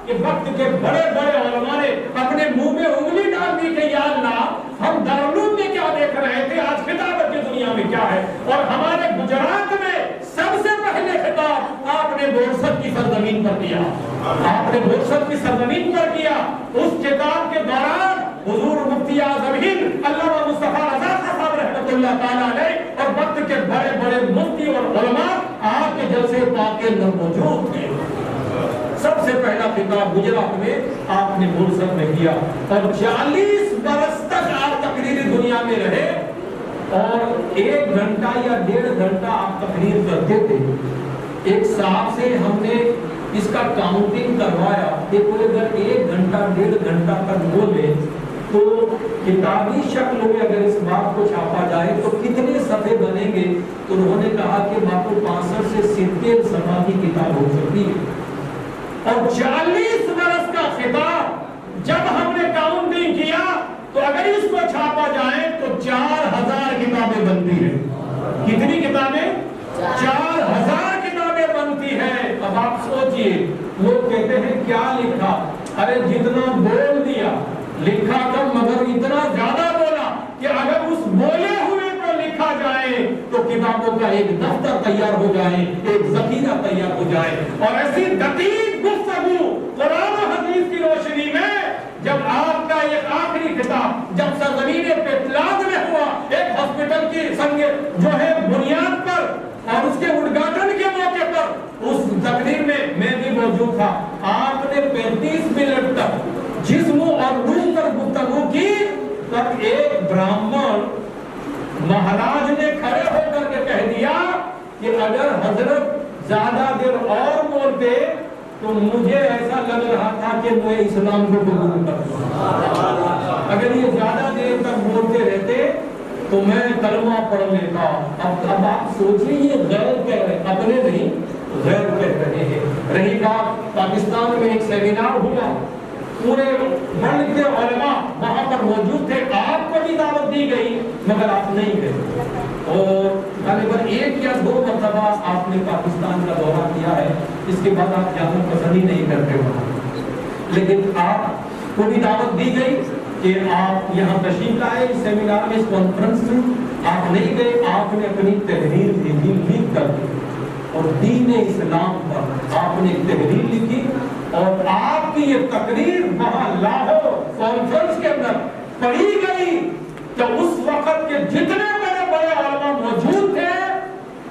کہ وقت کے بڑے بڑے علماء نے اپنے منہ میں انگلی ڈال دی کہ یا اللہ، ہم دارالعلوم میں کیا دیکھ رہے تھے، آج خطابت کی دنیا میں کیا ہے۔ اور ہمارے گجرات میں سب سے پہلے خطاب آپ نے بورسد کی سرزمین پر کیا، آپ نے بورسد کی سرزمین پر کیا۔ اس خطاب کے دوران حضور مفتی اعظم ہند علامہ مصطفیٰ رضا صاحب رحمۃ اللہ تعالیٰ علیہ اور وقت کے بڑے بڑے مفتی اور علماء آپ کے جلسے پاک کے اندر موجود تھے۔ سب سے پہلا خطاب گجرات میں آپ نے بورسد میں کیا، اور 40 برس تک آپ تقریری دنیا میں رہے، اور 1 گھنٹہ یا 1.5 گھنٹہ آپ تقریر کرتے تھے۔ ایک صاحب سے ہم نے اس کا کاؤنٹنگ کروایا کہ کوئی اگر 1 گھنٹہ 1.5 گھنٹہ تک بولے تو کتابی شکل میں اگر اس بات کو چھاپا جائے تو کتنے صفحے بنیں گے؟ تو انہوں نے کہا کہ ماپو 65 سے 70 صفحہ کی کتاب ہو سکتی ہے۔ اور 40 برس کا خطاب جب ہم نے کاؤنٹنگ کیا تو اگر اس کو چھاپا جائے تو 4000 کتابیں بنتی ہیں۔ کتنی کتابیں؟ 4000 کتابیں بنتی ہیں۔ اب آپ سوچئے، لوگ کہتے ہیں کیا لکھا؟ ارے جتنا بول دیا، لکھا کم مگر اتنا زیادہ بولا کہ اگر اس بولے ہوئے کو لکھا جائے تو کتابوں کا ایک دفتر تیار ہو جائے، ایک ذخیرہ تیار ہو جائے۔ اور ایسی دقیق گفتگو قرآن و حدیث کی روشنی میں جب آپ کا ایک آخری خطاب جب سرزمین پیٹلاز میں ہوا، ایک ہاسپٹل کی سنگ جو ہے بنیاد پر اور اس کے اڈگاٹن کے موقع پر، اس تقریر میں بھی موجود تھا، آپ نے 35 منٹ تک جسم اور روح پر گفتگو کی۔ تب ایک برہمن مہاراج نے کھڑے ہو کر کے کہہ دیا کہ اگر حضرت زیادہ دیر اور بولتے تو مجھے ایسا لگ رہا تھا کہ میں اسلام کو قبول کرتا، اگر یہ زیادہ دیر تک بولتے رہتے تو میں کلمہ پڑھ لیتا۔ اب آپ سوچیں، یہ غیر کہہ رہے، اپنے نہیں غیر کہہ رہے ہیں۔ رہی بات پاکستان میں ایک سیمینار ہوا، پورے ملک کے علماء وہاں پر موجود تھے، آپ کو بھی دعوت دی گئی مگر آپ نہیں گئے، اور غالباً 1 یا 2 مرتبہ آپ نے پاکستان کا دورہ کیا ہے، اس کے بعد آپ جانا پسند ہی نہیں کرتے وہاں۔ لیکن آپ کو بھی دعوت دی گئی کہ آپ یہاں تشریف لائے اس سیمینار میں، اس کانفرنس میں، آپ نہیں گئے۔ آپ نے اپنی تحریر بھیجی، لیک کر دی، اور دین اسلام پر آپ نے تحریر لکھی، اور آپ کی یہ تقریر وہاں لاہور کانفرنس کے اندر پڑھی گئی۔ تو اس وقت کے جتنے بڑے بڑے علماء موجود تھے،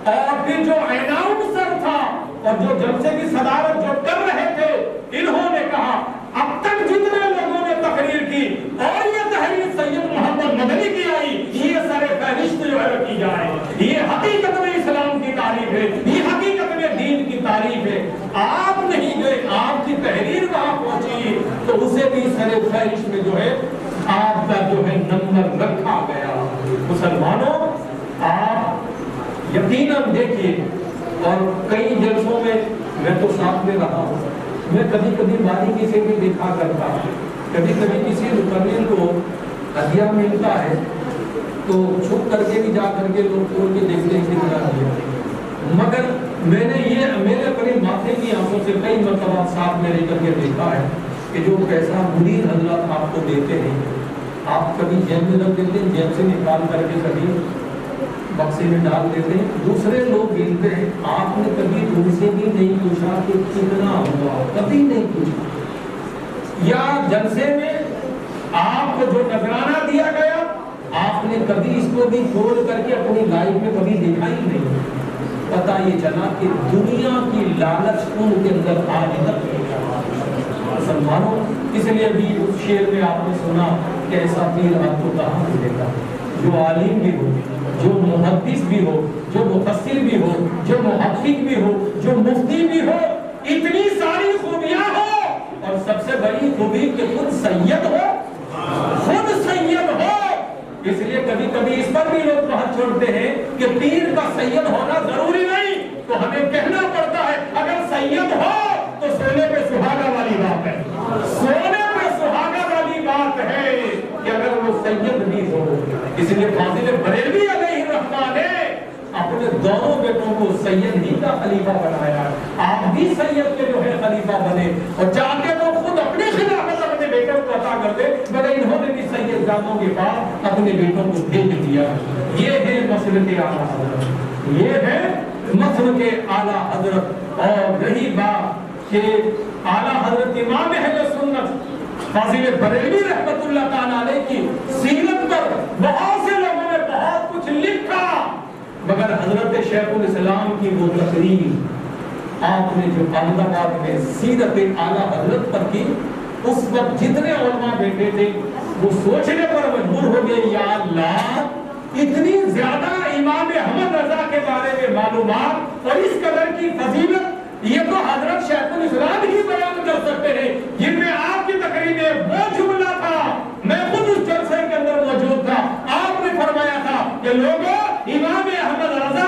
اور پھر جو اناؤنسر تھا اور جو جلسے کی صدارت جو کر رہے تھے، انہوں نے کہا اب تک جتنے لوگوں نے تقریر کی اور یہ تحریر سید محمد مدنی کی آئی، یہ سر فہرست جو ہے رکھی جائے۔ یہ حقیقت میں اسلام کی تعریف ہے، یہ حقیقت میں دین کی تعریف ہے۔ آپ نہیں گئے، آپ کی تحریر وہاں پہنچی تو اسے بھی سر فہرست میں جو ہے آپ کا جو ہے نمبر رکھا گیا۔ مسلمانوں، آپ یقیناً دیکھیے، اور کئی جلسوں میں تو ساتھ میں رہا ہوں، میں کبھی کبھی باریکی سے بھی دیکھا کرتا ہوں، کبھی کبھی کسی مقرر کو ہدیہ ملتا ہے تو چھپ کر کے بھی جا کر کے لوگ کھول کے دیکھتے ہیں کتنا دیا، مگر میں نے یہ میرے اپنے ماتھے کی آنکھوں سے کئی مرتبہ ساتھ میں لے کر کے دیکھا ہے کہ جو پیسہ مدیر حضرات آپ کو دیتے ہیں، آپ کبھی جیب میں رکھ دیتے ہیں، جیب سے نکال کر کے کبھی بکسے میں ڈال دیتے ہیں، دوسرے لوگ گنتے ہیں۔ آپ نے کبھی ان سے بھی نہیں پوچھا کہ کتنا ہوا، کبھی نہیں پوچھا۔ یا جلسے میں آپ کو جو نذرانہ دیا گیا، آپ نے کبھی اس کو بھی کھول کر کے اپنی لائف میں کبھی دیکھا ہی نہیں۔ پتہ یہ چلا کہ دنیا کی لالچ ان کے اندر آج تک مسلمانوں، اس لیے ابھی شعر میں آپ نے سنا کہ ایسا پیر آپ کو کہاں ملے گا جو عالم بھی ہو جو محدث بھی ہو، جو مفسر بھی ہو، جو محقق بھی ہو، جو مفتی بھی ہو، اتنی ساری خوبیاں ہو، اور سب سے بڑی خوبی کہ خود سید ہو، خود سید ہو۔ اس لیے کبھی کبھی اس پر بھی لوگ بات چھوڑتے ہیں کہ پیر کا سید ہونا ضروری نہیں، تو ہمیں کہنا پڑتا ہے اگر سید ہو تو سونے پہ سہاگا والی بات ہے، سونے پہ سہاگا والی بات ہے کہ اگر وہ سید بھی ہو۔ اس لیے فاضل بریلوی علیہ الرحمہ نے اپنے دونوں بیٹوں کو سید ہی کا خلیفہ بنایا، آپ بھی سید کے جو ہے خلیفہ بنے، اور چاہتے تو خود اپنی خلافت اپنے بیٹوں کو عطا کر دے، مگر انہوں نے بھی سید زادوں کے بعد اپنے بیٹوں کو بھیج دیا۔ یہ ہے مسلک اعلیٰ حضرت، یہ ہے مسلک اعلیٰ حضرت۔ اور یہی بات کہ اعلیٰ حضرت امام اہل سنت فاضل بریلوی رحمۃ اللہ تعالیٰ علیہ کی سیرت پر بہت سے لوگوں نے بہت کچھ لکھا، مگر حضرت شیخ الاسلام کی وہ تقریر آپ نے جو احمد آباد میں سیرت اعلیٰ حضرت پر کی، اس وقت جتنے علماء بیٹھے تھے وہ سوچنے پر مجبور ہو گئے، یا اللہ اتنی زیادہ امام احمد رضا کے بارے میں معلومات اور اس قدر کی فضیلت یہ تو حضرت شیخ الاسلام ہی بیان کر سکتے ہیں، جن میں آپ کی تقریر میں وہ جملہ تھا، میں خود اس جلسے کے اندر موجود تھا، آپ نے فرمایا تھا کہ لوگوں امام احمد رضا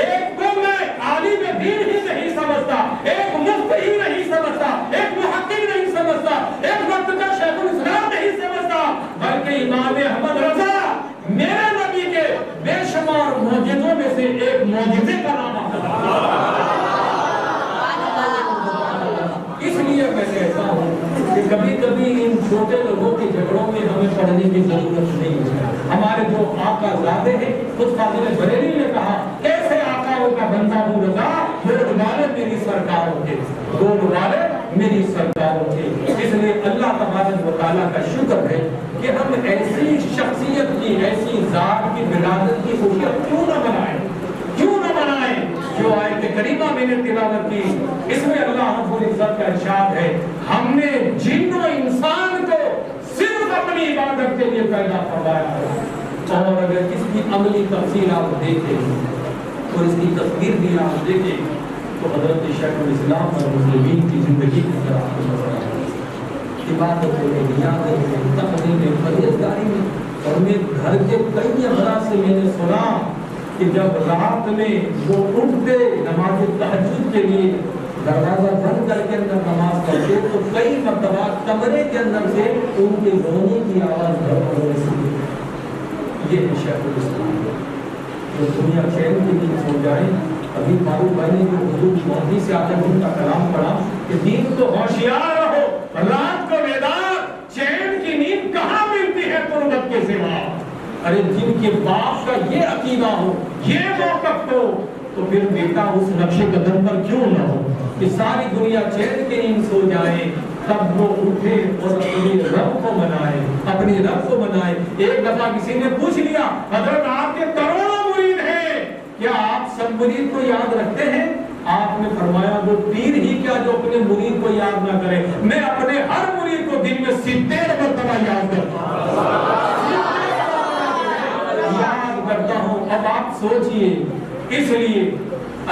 ایک کو میں عالم دین ہی نہیں سمجھتا، ایک مفتی ہی نہیں سمجھتا، ایک محقق نہیں سمجھتا، ایک وقت کا شیخ الاسلام نہیں سمجھتا، بلکہ امام احمد رضا میرے نبی کے بے شمار معجزوں میں سے ایک معجزے کا نام آتا۔ اس لیے میں کہتا ہوں کہ کبھی کبھی ان چھوٹے لوگوں کے جھگڑوں میں ہمیں پڑھنے کی ضرورت نہیں ہے۔ ہمارے جو آقا زادے ہیں، خود فاضل بریلوی نے کہا کیسے آقاؤں کا بندہ ہوں رضا، گول والے میری سرکاروں کے، گول والے میری سرکاروں کے۔ اس لیے اللہ تبارک و تعالیٰ کا شکر ہے کہ ہم ایسی شخصیت کی، ایسی ذات کی ولادت کی خوشیت کیوں نہ منائیں، کیوں نہ منائیں۔ جو آیت کریمہ میں نے تلاوت کی، اس میں اللہ رب العزت کا ارشاد ہے ہم نے جن و انسان کو صرف اپنی عبادت کے لیے پیدا فرمایا ہے۔ اور اگر اس کی عملی تفصیل آپ دیکھیں اور اس کی تصویر بھی آپ دیکھیں تو حضرت شیخ الاسلام اور مسلمین کی زندگی کی طرح آپ کو نظر آئے گی۔ عبادت میں، نیازت میں، تقوی میں، پرہیزگاری میں، اور میں گھر کے کئی افراد سے میں نے سنا کہ جب رات میں وہ اٹھتے نماز تہجد کے لیے دروازہ بند کر کے اندر نماز پڑھتے تو کئی مرتبہ کمرے کے اندر سے ان کے رونے کی آواز گھر پر رسیدی۔ یہ ہے شیخ الاسلام، جو دنیا چین کی نیند سو جائے۔ ابھی فاروق بھائی نے جو حضور مہدی سے آتے ان کا کلام پڑھا کہ دین تو ہوشیار رہو، رات کو بیدار، چین کی نیند کہاں ملتی ہے قربت کے سوا۔ ارے جن کے باپ کا یہ عقیدہ ہو، یہ موقف ہو، تو پھر بیٹا اس نقش قدم پر کیوں نہ ہو کہ ساری دنیا چین کی نیند سو جائے، تب وہ اٹھے اور اپنے رب کو منائے، اپنے رب کو منائے۔ ایک دفعہ کسی نے پوچھ لیا حضرت آپ کے کروڑوں مرید ہیں، کیا آپ سب مرید کو یاد رکھتے ہیں؟ آپ نے فرمایا وہ پیر ہی کیا جو اپنے مرید کو یاد نہ کرے، میں اپنے ہر مرید کو دن میں 70 مرتبہ یاد کرتا ہوں۔ اب آپ سوچئے، اس لیے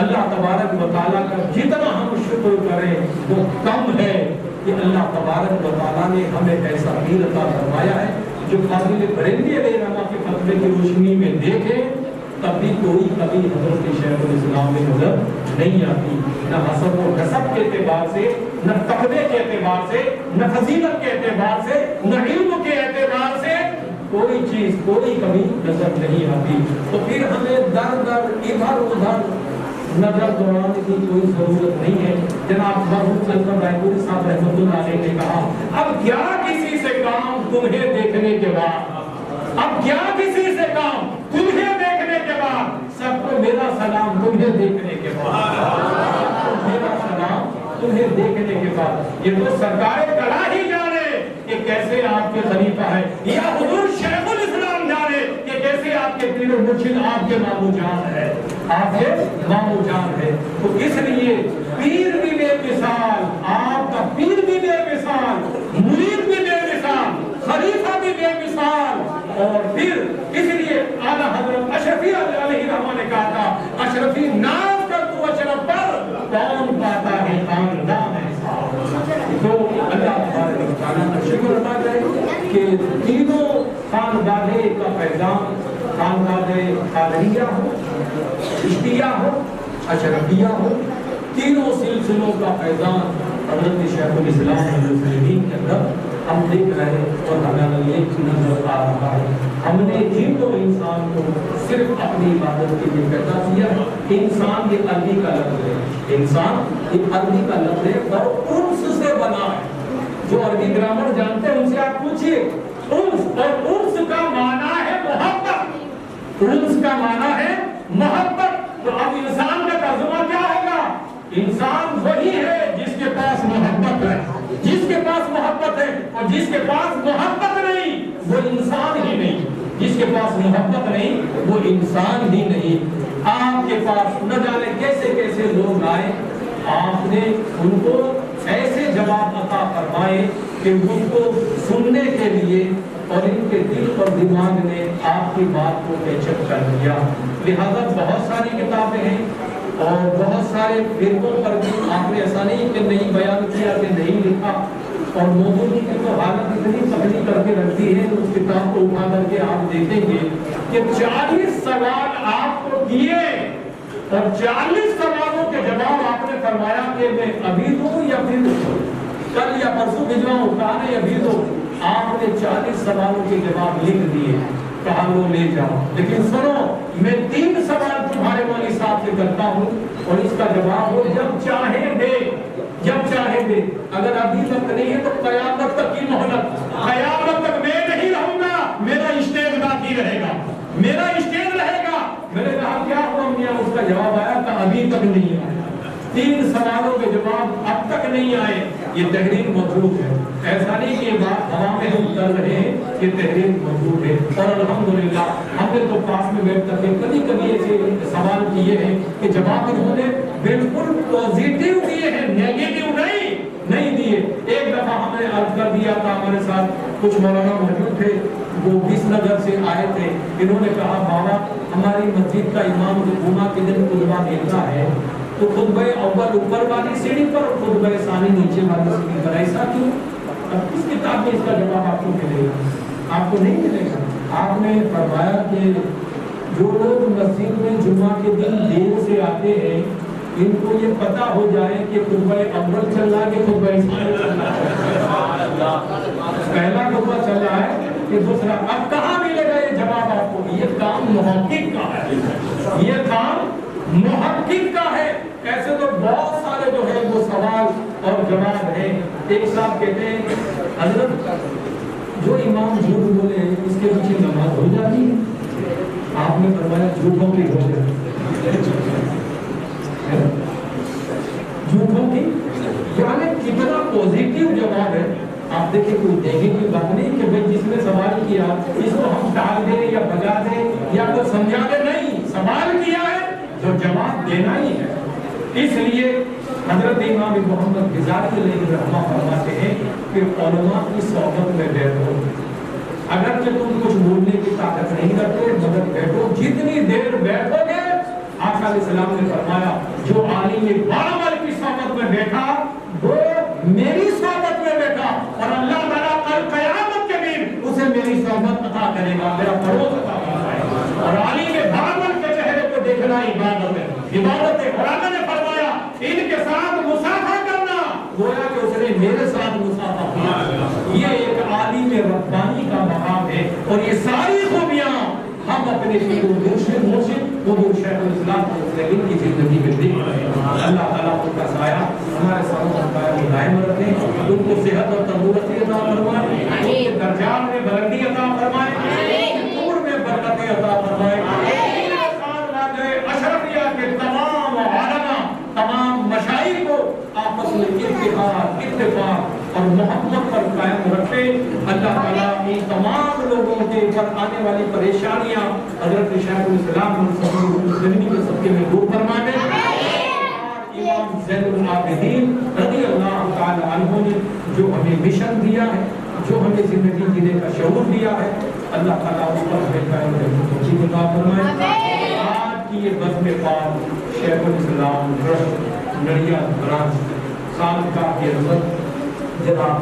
اللہ تبارک و تعالیٰ کا جتنا ہم شکر کریں وہ کم ہے کہ اللہ تبارک و تعالیٰ نے ہمیں ایسا پیر عطا فرمایا ہے جو فاضل بریلوی علیہ السلام کے فتوے کی روشنی میں دیکھے تب بھی کوئی کبھی حضرت شیخ الاسلام میں نظر نہیں آتی، نہ حسب و نسب کے اعتبار سے، نہ تقوی کے اعتبار سے، نہ فضیلت کے اعتبار سے، نہ علم کے اعتبار سے، کوئی چیز کوئی کبھی نظر نہیں آتی۔ تو پھر ہمیں در در ادھر ادھر نظر دوڑانے کی کوئی ضرورت نہیں ہے۔ جناب مرحوم سلطان رائے پوری صاحب رحمۃ اللہ علیہ نے کہا اب کیا کسی سے کام تمہیں دیکھنے کے بعد، اب کیا کسی سے کام تمہیں دیکھنے کے بعد، سب کو میرا سلام تمہیں دیکھنے کے بعد، میرا سلام تمہیں دیکھنے کے بعد۔ یہ تو سرکار کڑا ہی جانے کہ کیسے آپ کے خلیفہ ہیں، یا حضور شیخ الاسلام جانے کہ کیسے آپ کے پیر و مرشد آپ کے مامو جان ہے، آپ کے مامو جان ہے۔ تو اس لیے پیر بھی بے مثال، آپ کا پیر بھی بے مثال، مرید بھی بے مثال، خلیفہ بھی بے مثال، اور پھر اس لیے اعلیٰ حضرت اشرفیہ کہ تینوں خانقاہیں کا پیغام خانقاہ قادریہ ہو، چشتیہ ہو، اشرفیہ ہو، تینوں سلسلوں کا پیغام حضرت شیخ الاسلام المسلمین کے اندر ہم دیکھ رہے ہیں اور ہمیں یہ نظر آ رہا ہے۔ ہم نے جن کو انسان کو صرف اپنی عبادت کے لیے پیدا کیا ہے۔ انسان یہ عربی کا لفظ ہے، انسان یہ عربی کا لفظ ہے اور انس سے بنا ہے۔ جو عربی گرامر جانتے ہیں ان سے آپ پوچھیے، انس، اور انس کا معنی ہے محبت، انس کا معنی ہے محبت۔ تو اب انسان کا ترجمہ کیا ہوگا؟ انسان وہی ہے جس کے پاس محبت ہے، جس کے پاس محبت ہے، اور جس کے پاس محبت نہیں وہ انسان ہی نہیں، جس کے پاس محبت نہیں وہ انسان ہی نہیں۔ آپ کے پاس نہ جانے کیسے کیسے لوگ آئے، آپ نے ان کو ایسے جواب عطا فرمائے کہ ان کو سننے کے لیے اور ان کے دل اور دماغ نے آپ کی بات کو کیچپ کر دیا۔ لہذا بہت ساری کتابیں ہیں اور بہت سارے فرقوں پر بھی آپ نے ایسا نہیں کہ نہیں بیان کیا کہ نہیں لکھا، اور موجودگی کی تو حالت اتنی تبدیل کر کے رکھتی ہے، اس کتاب کو اٹھا کر کے آپ دیکھیں گے کہ 40 سوال آپ کو کیے اور 40 سوالوں کے جواب آپ نے فرمایا کہ میں ابھی دوں یا پھر کل یا پرسوں بھجواؤں، کہا نہیں ابھی دو۔ آپ نے 40 سوالوں کے جواب لکھ دیے، کہا وہ لے جاؤ، لیکن سنو میں 3 سوال تمہارے والی صاحب سے کرتا ہوں اور اس کا جواب ہو جب چاہے دے، جب چاہے دے۔ اگر ابھی تک نہیں ہے تو قیامت تک کی مہلت، قیامت تک میں نہیں رہوں گا، میرا اسٹیج باقی رہے گا، میرا اسٹیج رہے گا۔ میں نے کہا کیا ہوا میاں؟ اس کا جواب آیا کہ ابھی تک نہیں آیا، 3 سوالوں کے جواب اب تک نہیں آئے۔ یہ تحریر موجود ہے، ایسا نہیں کہ یہ بات ہوا میں ہم کر رہے ہیں، یہ تحریر موجود ہے۔ اور الحمدللہ ہم نے تو پاس میں بیٹھ کر کے کبھی کبھی ایسے سوال کیے ہیں کہ جواب انہوں نے بالکل پازیٹیو دیے ہیں، نیگیٹو نہیں دیے۔ ایک دفعہ ہم نے عرض کر دیا تھا، ہمارے ساتھ کچھ مولانا موجود تھے، وہ 20 نگر سے آئے تھے، انہوں نے کہا بابا ہماری مسجد کا امام جمعہ کے دن خطبہ دیتا ہے تو خطبہ اول اوپر والی سیڑھی پر اور خطبہ ثانی نیچے والی سیڑھی پر، ایسا کیوں؟ اب کس کتاب میں اس کا جواب آپ کو ملے گا؟ آپ کو نہیں ملے گا۔ آپ نے فرمایا کہ جو لوگ مسجد میں جمعہ کے دن دیر سے آتے ہیں ان کو یہ پتا ہو جائے کہ خطبہ اول چل رہا ہے کہ خطبہ ثانی چل رہا ہے، پہلا خطبہ چل رہا ہے کہ دوسرا۔ اب کہاں ملے گا یہ جواب آپ کو؟ یہ کام محقق کا ہے، یہ کام محقق کا ہے۔ ایسے تو بہت سارے جو ہے وہ سوال اور جواب ہیں۔ ایک صاحب کہتے ہیں حضرت جو امام جھوٹ بولے اس کے پیچھے نماز ہو جاتی ہے؟ آپ نے فرمایا جھوٹوں کی ہو جاتی، جھوٹوں کی، یعنی کتنا پازیٹیو جواب ہے۔ آپ دیکھیں کوئی نیگیٹو بات نہیں کہ بھائی جس نے سوال کیا اس کو ہم ٹال دیں یا بجا دیں یا کوئی سمجھا دیں، نہیں، سوال کیا ہے جو جواب دینا ہی ہے۔ اس لیے حضرت امام محمد غزالی علیہ رحمہ فرماتے ہیں کہ علماء کی صحبت میں بیٹھو، اگرچہ تم کچھ بولنے کی طاقت نہیں رکھتے مگر بیٹھو، جتنی دیر بیٹھو گے آقا علیہ السلام نے فرمایا جو عالم بارمل کی صحبت میں بیٹھا وہ میری صحبت میں بیٹھا اور اللہ تعالیٰ کل قیامت کے دن اسے میری صحبت عطا کرے گا، میرا پڑوس عطا کرے گا۔ اور عالم بارمل کے چہرے کو دیکھنا عبادت ہے، عبادت ہے۔ قرآن نے فرمایا ان کے ساتھ مصافحہ کرنا، گویا کہ اس نے میرے ساتھ مصافحہ کیا۔ یہ ایک عالم ربانی کا مقام ہے اور یہ ساری خوبیاں ہم اپنے پیر و مرشد حضور شیخ الاسلام کی زندگی میں دیکھ رہے ہیں۔ اللہ تعالیٰ ان کا سایہ ہمارے سامنے قائم دائم رکھے، ان کو صحت اور تندرستی عطا فرمائے، ان کے درجات میں بلندی عطا فرمائے، عمر میں برکت عطا فرمائے۔ اشرفیہ کے تمام علماء، تمام مشائخ کو آپس میں اتفاق اور محبت پر قائم رکھے۔ اللہ تعالیٰ ان تمام لوگوں کے اوپر آنے والی پریشانیاں حضرت شیخ الاسلام مسلمین کے صدقے میں دور فرما دے۔ امام زین العابدین رضی اللہ تعالی عنہ نے جو ہمیں مشن دیا ہے، جو ہمیں زندگی جینے کا شعور دیا ہے، اللہ تعالیٰ اس پر ہمیں قائم رکھنے کی توفیق عطا فرمائے۔ آج کی یہ بزم پاک شیخ الاسلام نڑیا برانچ خانقاہ کے اندر جناب